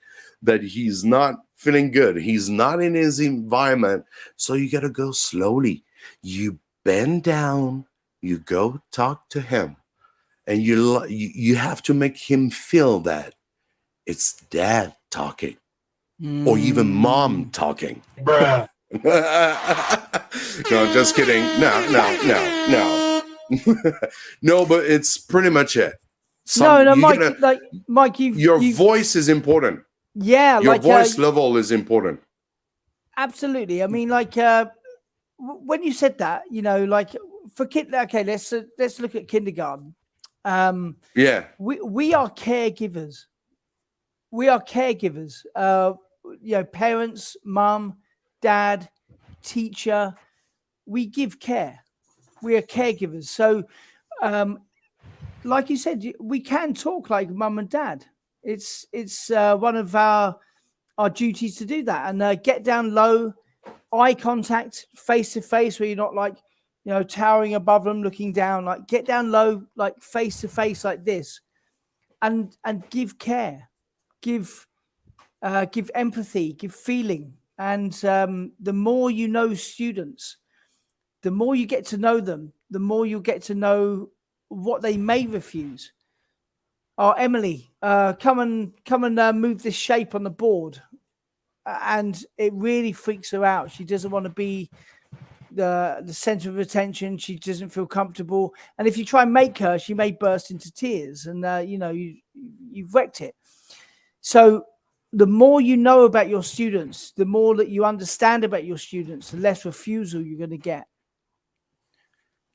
that he's not feeling good. He's not in his environment. So you got to go slowly. You bend down, you go talk to him. And you have to make him feel that it's dad talking or even mom talking. Bruh. No, just kidding. No. No, but it's pretty much it. No, Mike, your voice is important. Yeah, your voice level is important. Absolutely. I mean, when you said that, for kid. Okay, let's look at kindergarten. Yeah, we are caregivers. We are caregivers. Parents, mum, dad, teacher. We give care. We are caregivers. So, like you said, we can talk like mum and dad. It's one of our duties to do that, and get down low, eye contact, face to face, where you're not like, towering above them, looking down. Like, get down low, like face to face, like this, and give care, give empathy, give feeling. And the more you know students, the more you get to know them, the more you get to know what they may refuse. Oh, Emily, come and move this shape on the board. And it really freaks her out. She doesn't want to be the center of attention. She doesn't feel comfortable. And if you try and make her, she may burst into tears. And, you've wrecked it. So the more you know about your students, the more that you understand about your students, the less refusal you're going to get.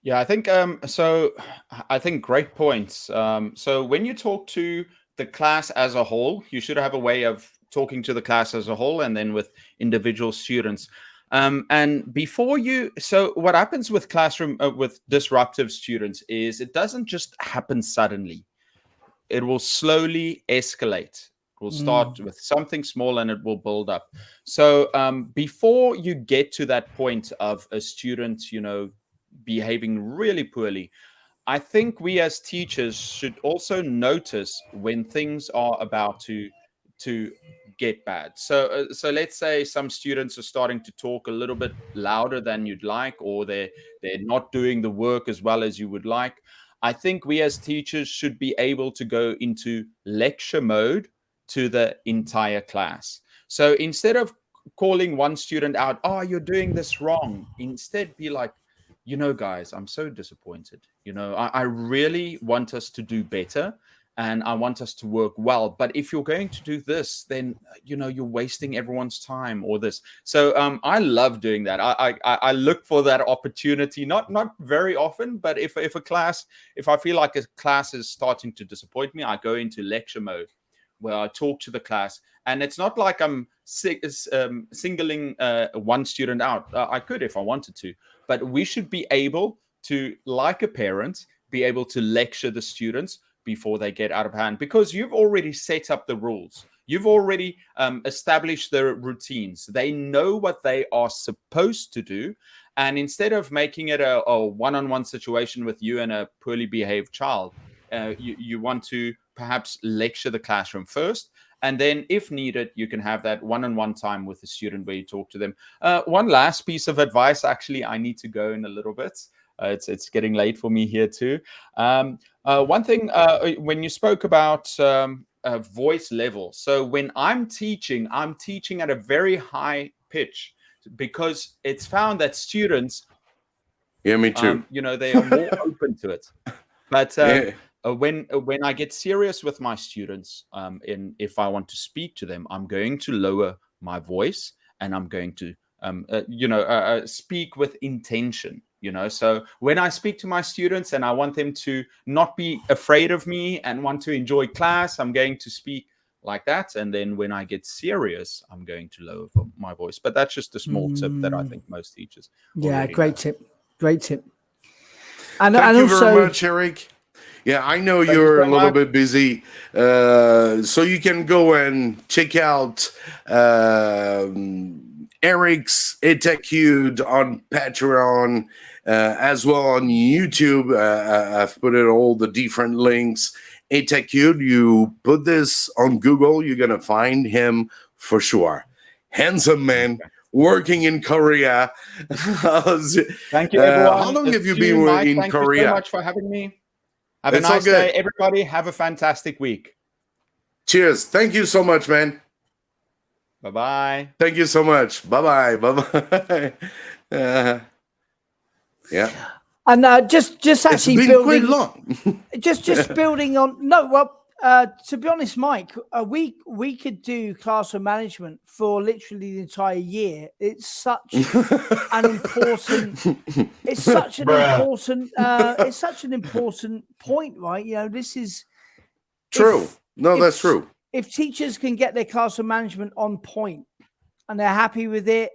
Yeah, I think so. I think great points. So when you talk to the class as a whole, you should have a way of talking to the class as a whole, and then with individual students. And before so what happens with classroom with disruptive students is it doesn't just happen suddenly. It will slowly escalate. It will start with something small and it will build up. So before you get to that point of a student, behaving really poorly, I think we as teachers should also notice when things are about to get bad. So let's say some students are starting to talk a little bit louder than you'd like, or they're not doing the work as well as you would like. I think we as teachers should be able to go into lecture mode to the entire class. So instead of calling one student out, oh, you're doing this wrong, instead be like, guys, I'm so disappointed. I really want us to do better and I want us to work well. But if you're going to do this, then, you're wasting everyone's time or this. So I love doing that. I look for that opportunity, not very often, but if I feel like a class is starting to disappoint me, I go into lecture mode where I talk to the class. And it's not like I'm singling one student out. I could if I wanted to, but we should be able to, like a parent, be able to lecture the students before they get out of hand, because you've already set up the rules. You've already established the routines. They know what they are supposed to do. And instead of making it a one-on-one situation with you and a poorly behaved child, you want to perhaps lecture the classroom first. And then if needed, you can have that one-on-one time with the student where you talk to them. One last piece of advice, actually, I need to go in a little bit. It's getting late for me here too. One thing, when you spoke about voice level. So when I'm teaching at a very high pitch, because it's found that students, Yeah, me too. they are more open to it. But when I get serious with my students, if I want to speak to them, I'm going to lower my voice, and I'm going to speak with intention. So when I speak to my students and I want them to not be afraid of me and want to enjoy class, I'm going to speak like that. And then when I get serious, I'm going to lower my voice. But that's just a small tip that I think most teachers. Yeah, great know. Great tip. And Thank you also, very much, Eric. Yeah, I know you're a little bit busy, so you can go and check out Eric's Etacude on Patreon, as well on YouTube. I've put in all the different links. Etacude, you put this on Google, you're going to find him for sure. Handsome man, working in Korea. Thank you, everyone. How long have you been in Korea? Thank you so much for having me. Have a nice day, everybody. Have a fantastic week. Cheers. Thank you so much, man. Bye-bye. Thank you so much. Bye-bye. Bye-bye. Yeah. And just actually it's been building quite long. just building on. No, well, to be honest, Mike, we could do classroom management for literally the entire year. It's such an important. It's such an important. It's such an important point, right? This is true. That's true. If teachers can get their classroom management on point and they're happy with it,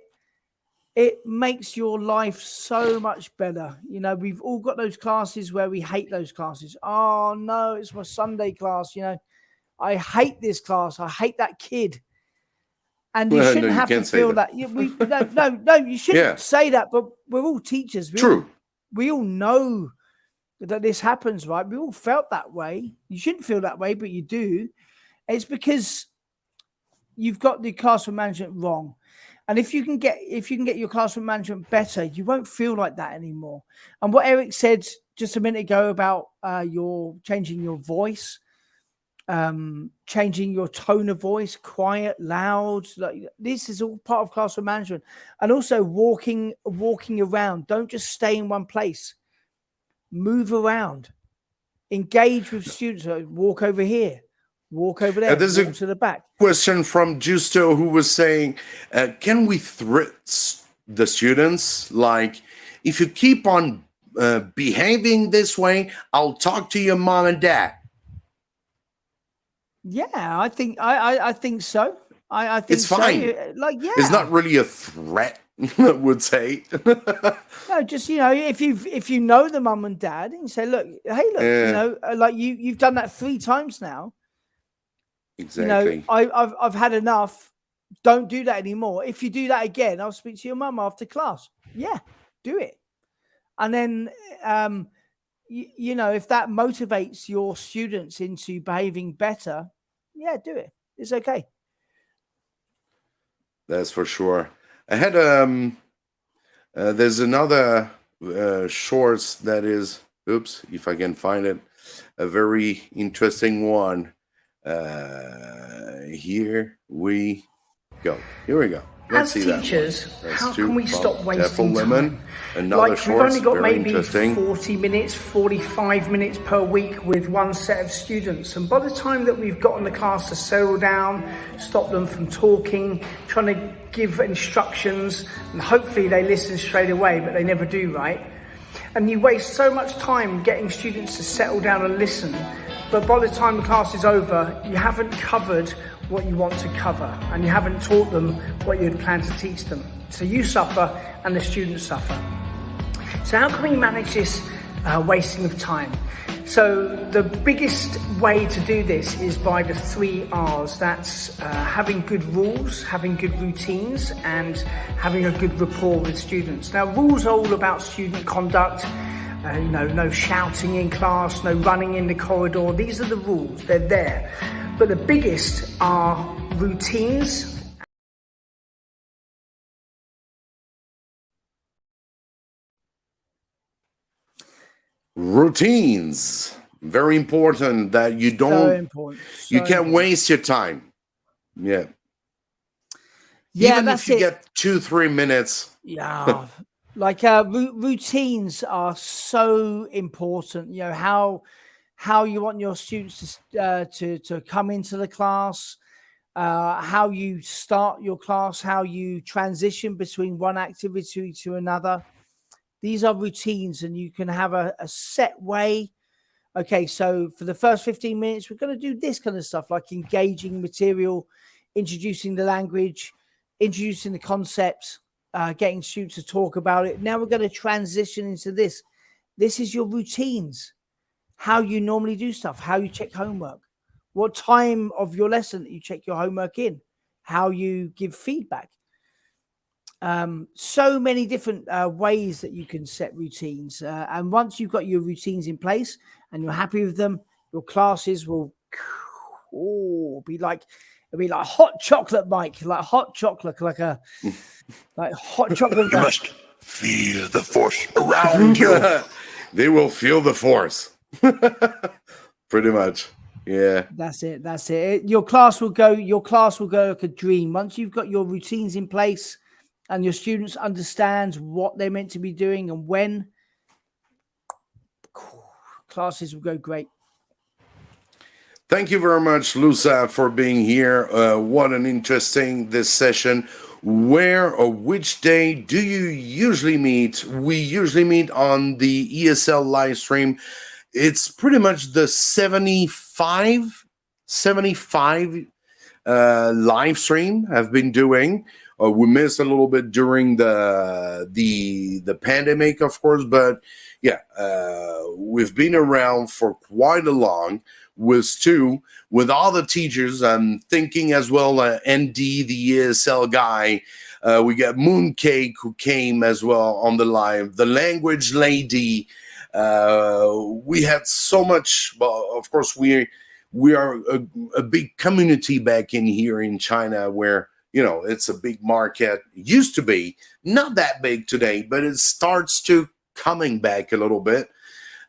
it makes your life so much better. We've all got those classes where we hate those classes. Oh no, it's my Sunday class. I hate this class. I hate that kid. And you shouldn't have to feel that. No, you shouldn't say that. But we're all teachers. True. We all know that this happens, right? We all felt that way. You shouldn't feel that way, but you do. It's because you've got the classroom management wrong. And if you can get your classroom management better, you won't feel like that anymore. And what Eric said just a minute ago about your changing your voice, changing your tone of voice, quiet, loud, like this is all part of classroom management. And also walking around. Don't just stay in one place. Move around. Engage with students. Walk over here. Walk over there. Walk to the back. Question from Justo, who was saying, can we threat the students? Like, if you keep on behaving this way, I'll talk to your mom and dad. Yeah, I think so. I think it's fine. It's not really a threat, I would say. No, just if you know the mum and dad, and you say, look, like you've done that 3 times now. Exactly. I've had enough. Don't do that anymore. If you do that again, I'll speak to your mum after class. Yeah, do it. And then, if that motivates your students into behaving better, yeah, do it. It's okay. That's for sure. I had there's another shorts that is, oops, if I can find it, a very interesting one. Here we go. Let's As see teachers, that how can we stop wasting TEFL Lemon, time? another We've only got very maybe interesting. 40 minutes, 45 minutes per week with one set of students. And by the time that we've gotten the class to settle down, stop them from talking, trying to give instructions, and hopefully they listen straight away, but they never do, right? And you waste so much time getting students to settle down and listen. but by the time the class is over, you haven't covered what you want to cover, and you haven't taught them what you had planned to teach them. So you suffer and the students suffer. So how can we manage this wasting of time? So the biggest way to do this is by the 3 R's. That's having good rules, having good routines, and having a good rapport with students. Now, rules are all about student conduct. No shouting in class, no running in the corridor. These are the rules, they're there. But the biggest are routines. Routines, very important that you don't, So important. you can't important. waste your time. Yeah. Yeah, Even that's if you it. get 2-3 minutes. Yeah, like routines are so important. You know how you want your students to come into the class, how you start your class, how you transition between one activity to another. These are routines, and you can have a set way. Okay, so for the first 15 minutes, we're going to do this kind of stuff, like engaging material, introducing the language, introducing the concepts, getting students to talk about it. Now we're going to transition into this. This is your routines, how you normally do stuff, how you check homework, what time of your lesson that you check your homework in, how you give feedback. So many different ways that you can set routines. And once you've got your routines in place and you're happy with them, your classes will be like, it'll be like hot chocolate, Mike, like hot chocolate, like hot chocolate. You must feel the force around you. They will feel the force. Pretty much. Yeah. That's it. Your class will go like a dream. Once you've got your routines in place and your students understand what they're meant to be doing and when, classes will go great. Thank you very much, Lusa, for being here. What an interesting this session. Where or which day do you usually meet? We usually meet on the ESL live stream. It's pretty much the 75 live stream I've been doing. We missed a little bit during the pandemic, of course, but yeah, we've been around for quite a long with Stu, with all the teachers. I'm thinking as well, ND, the ESL guy. We got Mooncake, who came as well on the live, the language lady. We had so much, well, of course, we are a big community back in here in China where, you know, it's a big market. It used to be not that big today, but it starts to coming back a little bit.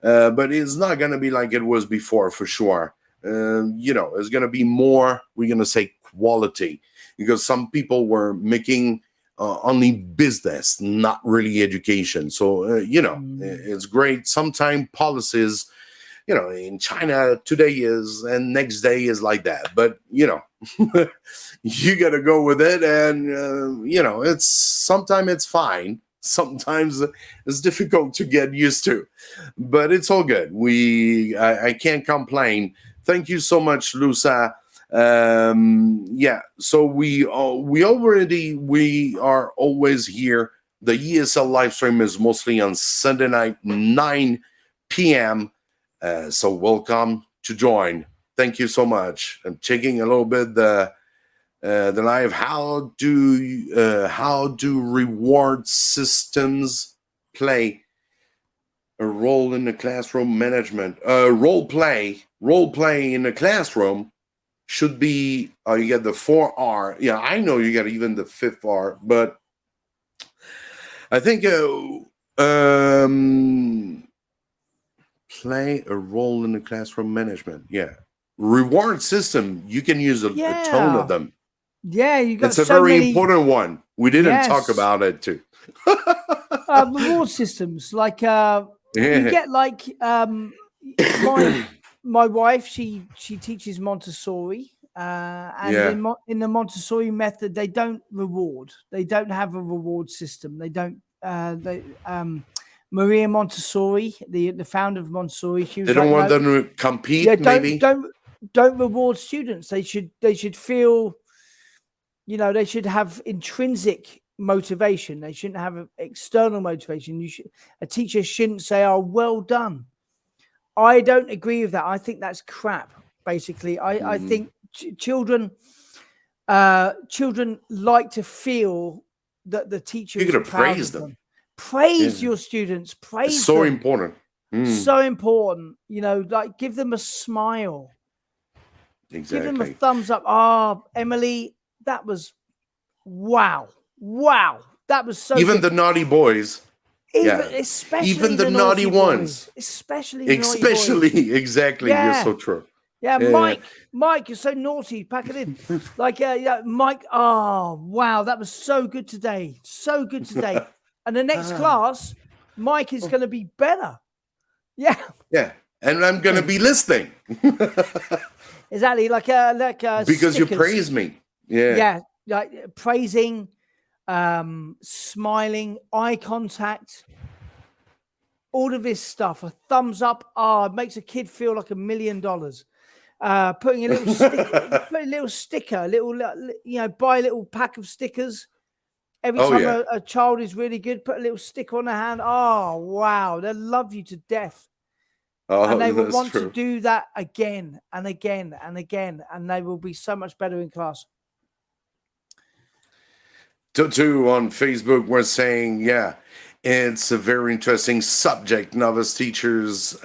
But it's not going to be like it was before, for sure. You know, it's going to be more, we're going to say quality, because some people were making only business, not really education. So, you know, it's great. Sometimes policies, you know, in China today is, and next day is like that. But, you know, you got to go with it. And, you know, sometimes it's fine. Sometimes it's difficult to get used to, but it's all good. I can't complain. Thank you so much, Lusa. Yeah, so we are always here. The ESL live stream is mostly on Sunday night, 9 p.m. So welcome to join. Thank you so much. I'm checking a little bit the live. How do reward systems play a role in the classroom management? Role play in the classroom should be, you get the 4R. Yeah, I know you got even the 5th R, but I think play a role in the classroom management. Yeah, reward system, you can use a ton of them. Yeah, you got it's a so very many important one. We didn't talk about it too. reward systems, like you get like my wife, she teaches Montessori, and in the Montessori method, they don't reward. They don't have a reward system. They don't. Maria Montessori, the founder of Montessori, she was They don't like, want no, them to compete, yeah, maybe? don't reward students. They should feel, you know, they should have intrinsic motivation. They shouldn't have external motivation. A teacher shouldn't say, "Oh, well done." I don't agree with that. I think that's crap. Basically, I think children like to feel that the teacher You is gotta proud praise of them. them. Praise Yeah. your students. It's Praise so them. important. So important. You know, like give them a smile. Give them a Exactly. thumbs up. Oh, Emily, that was wow. That was so Even good. the naughty boys. Especially Even the the naughty boys. ones. Especially the naughty boys. Especially, exactly. Yeah. You're so true. Yeah, Yeah. Mike, you're so naughty. Pack it in. Like, Mike. Oh, wow, that was so good today. So good today. And the next class, Mike is going to be better. Yeah. Yeah. And I'm gonna be listening. Exactly. Like Because you stickers. praise me. Yeah. Yeah, like praising, smiling, eye contact, all of this stuff. A thumbs up. Oh, it makes a kid feel like $1 million. Putting a little sticker, buy a little pack of stickers. Every time a child is really good, put a little sticker on their hand. Oh, wow. They'll love you to death. Oh, And they will that's want true. to do that again and again and again. And they will be so much better in class. Tutu on Facebook was saying, yeah, it's a very interesting subject. Novice teachers,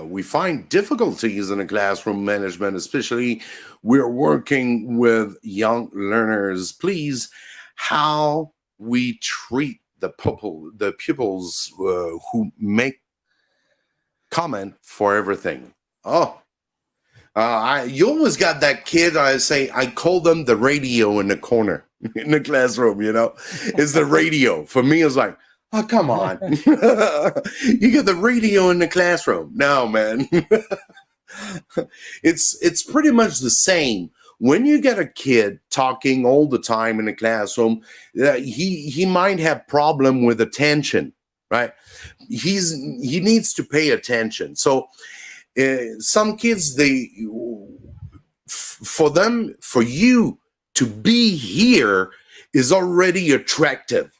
we find difficulties in the classroom management, especially we're working with young learners. Please, how we treat the pupils who make comment for everything. Oh, you always got that kid. I call them the radio in the corner in the classroom. You know, it's the radio. For me, it's like, oh, come on, you get the radio in the classroom. No, man, it's pretty much the same. When you get a kid talking all the time in the classroom, he might have problem with attention, right? He needs to pay attention. So some kids, for you to be here is already attractive.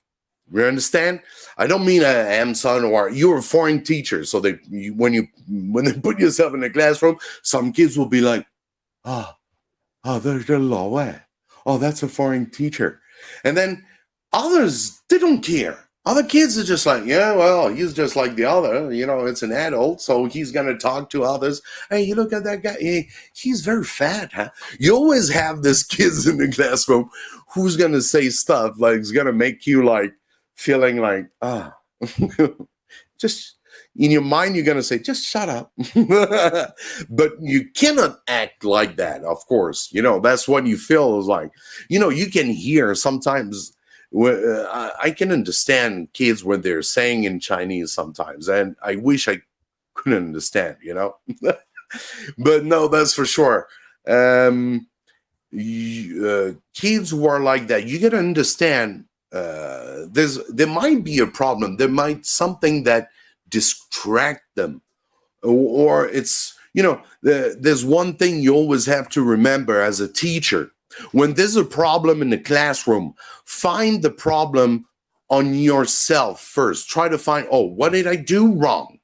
You understand? I don't mean Amazon or you're a foreign teacher. So when they put yourself in the classroom, some kids will be like, they're low. Oh, that's a foreign teacher. And then others, they don't care. Other kids are just like, yeah, well, he's just like the other. You know, it's an adult, so he's going to talk to others. Hey, you look at that guy. He's very fat, huh? You always have this kids in the classroom who's going to say stuff like it's going to make you like feeling like, just in your mind, you're going to say, just shut up. But you cannot act like that, of course. You know, that's what you feel is like, you know, you can hear sometimes. I can understand kids when they're saying in Chinese sometimes, and I wish I couldn't understand, you know. But no, that's for sure. Kids who are like that, you gotta understand. There might be a problem. There might something that distract them, or it's, you know, there's one thing you always have to remember as a teacher. When there's a problem in the classroom, find the problem on yourself first. Try to find, what did I do wrong?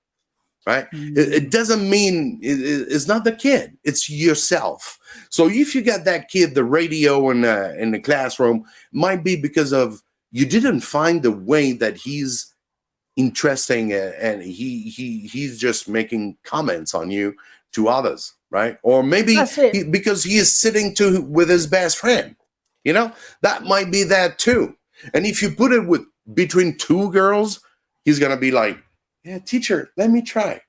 Right? It doesn't mean it's not the kid, it's yourself. So if you got that kid, the radio in the classroom, might be because of you didn't find the way that he's interesting and he's just making comments on you to others. Right? Or maybe because he is sitting with his best friend, you know, that might be that too. And if you put it between two girls, he's going to be like, yeah, teacher, let me try.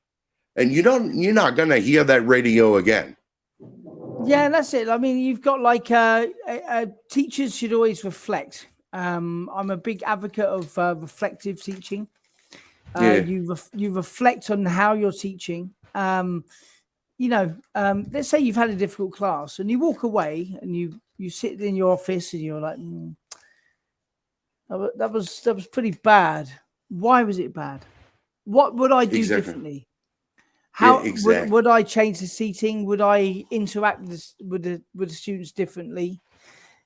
And you're not going to hear that radio again. Yeah, that's it. I mean, you've got like teachers should always reflect. I'm a big advocate of reflective teaching. You reflect on how you're teaching. You know, let's say you've had a difficult class and you walk away and you sit in your office and you're like, that was pretty bad. Why was it bad? What would I do Exactly. differently? How exactly. would I change the seating? Would I interact with the students differently?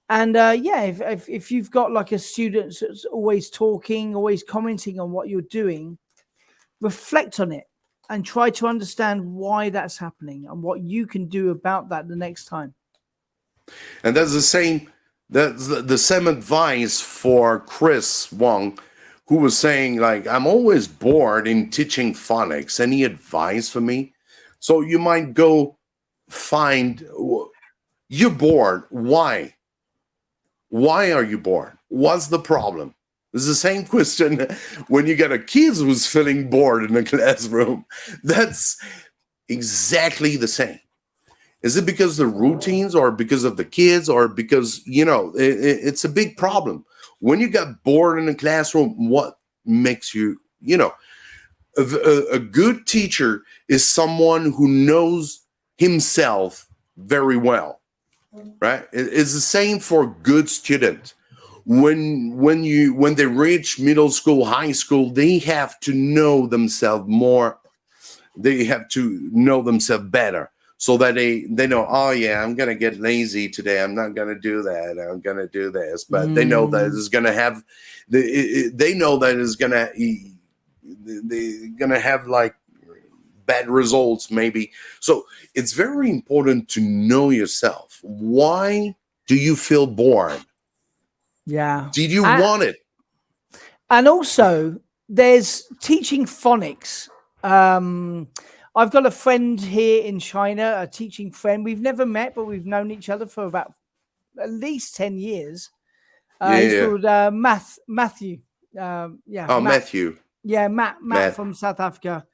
And if you've got like a student that's always talking, always commenting on what you're doing, reflect on it and try to understand why that's happening and what you can do about that the next time. And that's the same advice for Chris Wong, who was saying, like, I'm always bored in teaching phonics. Any advice for me? So you might go find, you're bored. Why? Why are you bored? What's the problem? It's the same question when you get a kid who's feeling bored in a classroom. That's exactly the same. Is it because the routines or because of the kids or because, it's a big problem. When you get bored in a classroom, what makes you, a good teacher is someone who knows himself very well, right? It's the same for good students. When they reach middle school, high school, they have to know themselves more. They have to know themselves better so that they know, oh yeah, I'm going to get lazy today. I'm not going to do that. I'm going to do this. But they know that it's going to have, they know that it's going to, they're going to have like bad results maybe. So it's very important to know yourself. Why do you feel bored? Yeah. Did you want it? And also, there's teaching phonics. I've got a friend here in China, a teaching friend. We've never met, but we've known each other for about at least 10 years. He's called Matthew. Matthew. Yeah, Matt from South Africa.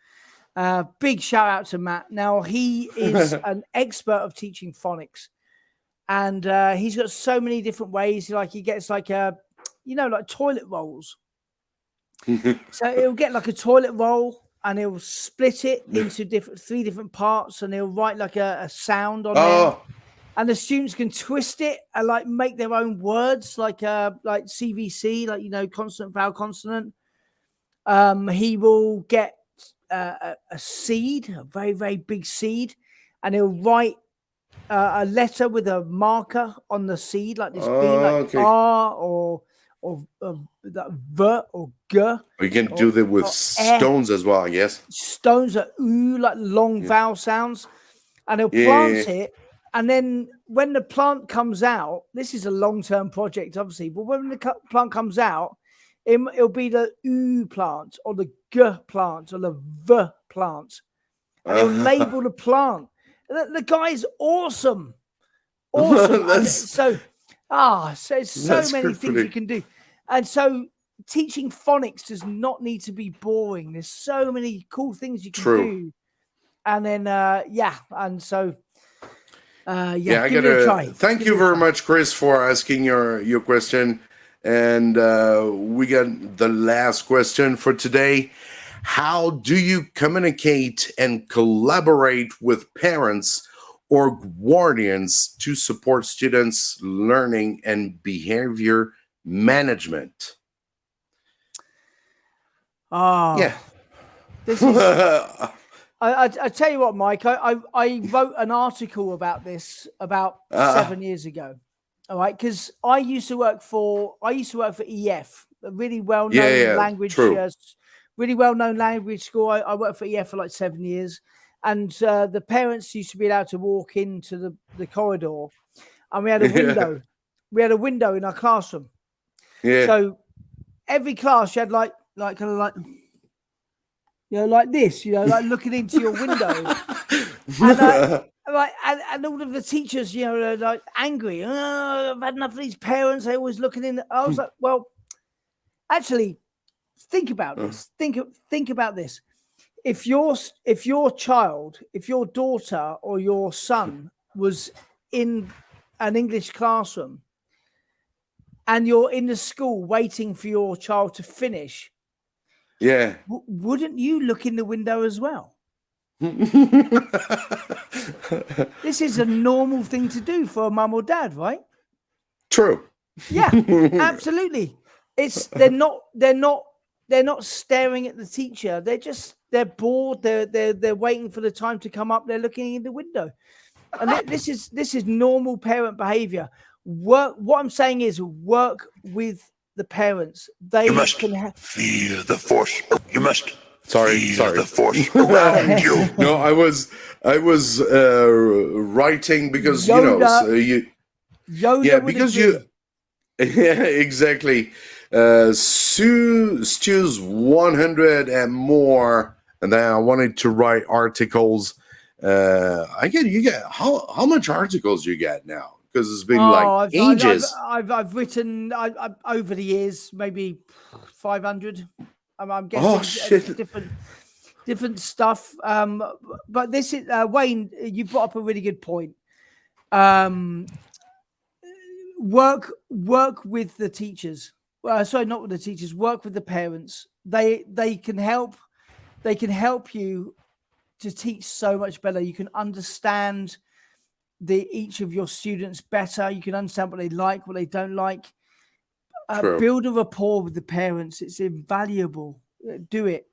Big shout out to Matt. Now, he is an expert of teaching phonics. And he's got so many different ways. Like he gets like like toilet rolls. So he'll get like a toilet roll and he'll split it into three different parts, and he'll write like a sound on there. And the students can twist it and like make their own words, like CVC, like consonant, vowel, consonant. He will get a seed, a very, very big seed, and he'll write a letter with a marker on the seed, like this B, like R or V or G. We can do that with stones as well, yes. Stones are oo, like long vowel sounds, and he'll plant it. And then when the plant comes out, this is a long-term project, obviously, but when the plant comes out, it'll be the oo plant or the G plant or the V plant, and he'll label the plant. The guy's awesome. So there's so many things you can do. And so teaching phonics does not need to be boring. There's so many cool things you can do. And then, give it a try. Thank you very much, Chris, for asking your question. And we got the last question for today. How do you communicate and collaborate with parents or guardians to support students' learning and behavior management? This is. I tell you what, Mike. I wrote an article about this about 7 years ago. All right, because I used to work for EF, a really well-known language. Really well-known language school. I worked for EF for like 7 years, and the parents used to be allowed to walk into the corridor, and we had a window. We had a window in our classroom. Yeah. So every class you had like this, like looking into your window, and all of the teachers, are like angry. Oh, I've had enough of these parents. They're always looking in. I was like, well, actually. Think about this. Think about this. If your child, if your daughter or your son was in an English classroom and you're in the school waiting for your child to finish, wouldn't you look in the window as well? This is a normal thing to do for a mum or dad, right? True. Yeah, absolutely. They're not they're not staring at the teacher. They're bored. They're waiting for the time to come up. They're looking in the window, and this is normal parent behavior. What I'm saying is work with the parents. You must feel the force. You must feel the force around you. No, I was writing because Yoda yeah, would because agree. yeah, exactly. Stu's 100 and more, and then I wanted to write articles. You get how much articles you get now? Because it's been like ages. I've written over the years maybe 500. I'm guessing different stuff. But this is Wayne. You brought up a really good point. Work with the teachers. Sorry, not with the teachers. Work with the parents. They can help. They can help you to teach so much better. You can understand each of your students better. You can understand what they like, what they don't like. Build a rapport with the parents. It's invaluable. Do it.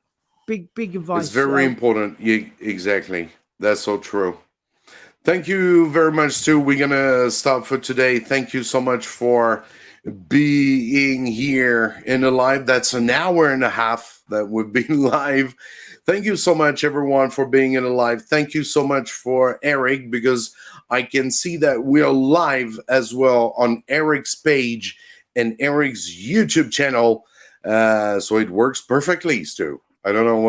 Big advice. It's very important. Exactly. That's so true. Thank you very much, Stu. We're gonna stop for today. Thank you so much for being here in the live. That's an hour and a half that we've been live. Thank you so much, everyone, for being in the live. Thank you so much for Eric, because I can see that we're live as well on Eric's page and Eric's YouTube channel. So it works perfectly, Stu. I don't know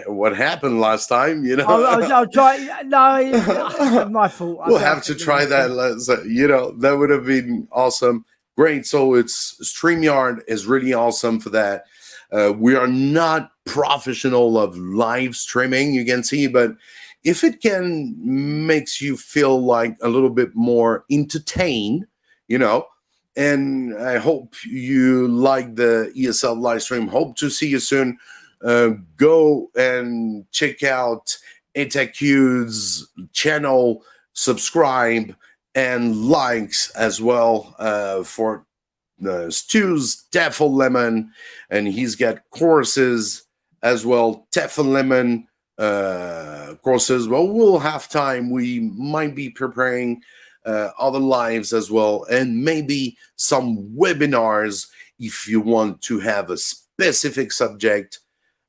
what happened last time, you know. I'll try. No, my fault. We'll have to try that. That would have been awesome. Great. So it's StreamYard is really awesome for that. We are not professional of live streaming, you can see, but if it can makes you feel like a little bit more entertained, and I hope you like the ESL live stream. Hope to see you soon. Go and check out Etacude's channel, subscribe, and likes as well for Stu's TEFL Lemon, and he's got courses as well, TEFL Lemon courses. Well, we'll have time. We might be preparing other lives as well, and maybe some webinars if you want to have a specific subject.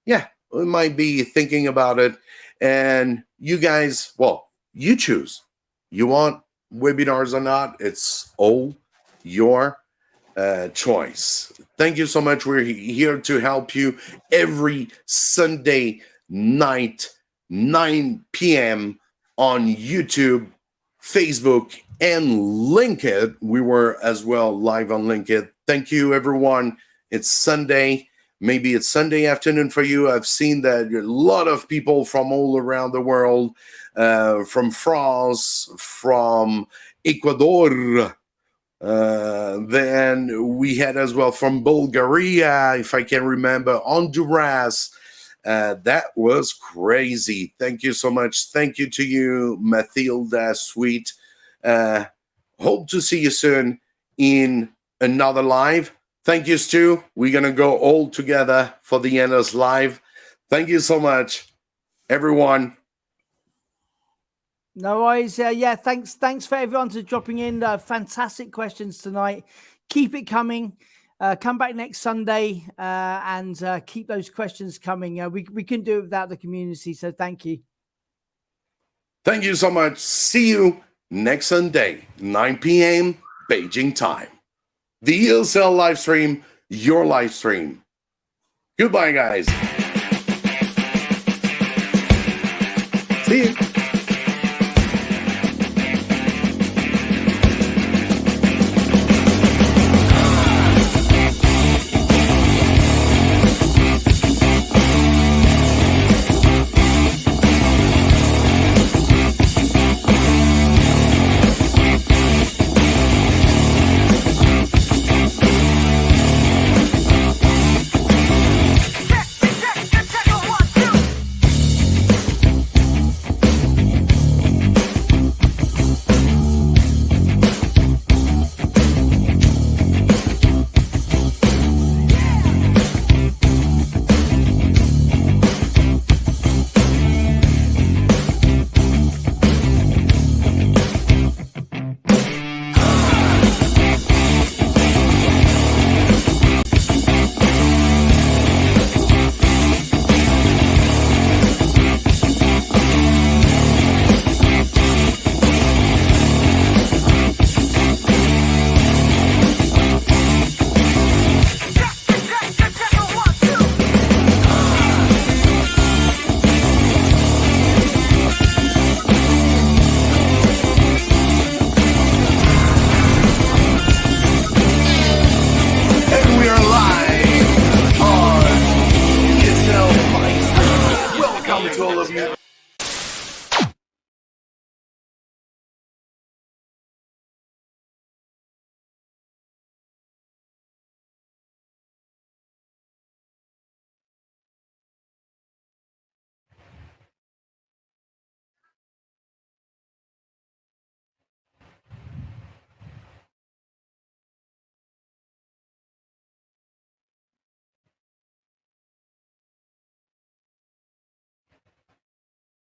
Yeah, we might be thinking about it. And you guys, well, you choose. You want webinars or not? It's all your choice. Thank you so much. We're here to help you every Sunday night, 9 p.m. on YouTube, Facebook, and LinkedIn. We were as well live on LinkedIn. Thank you, everyone. It's Sunday. Maybe it's Sunday afternoon for you. I've seen that a lot of people from all around the world, from France, from Ecuador. Then we had as well from Bulgaria, if I can remember, Honduras. That was crazy. Thank you so much. Thank you to you, Mathilda Sweet. Hope to see you soon in another live. Thank you, Stu. We're going to go all together for the endless live. Thank you so much, everyone. No worries. Thanks for everyone for dropping in. Fantastic questions tonight. Keep it coming. Come back next Sunday and keep those questions coming. We couldn't do it without the community, so thank you. Thank you so much. See you next Sunday, 9 p.m. Beijing time. The ESL live stream, your live stream. Goodbye, guys.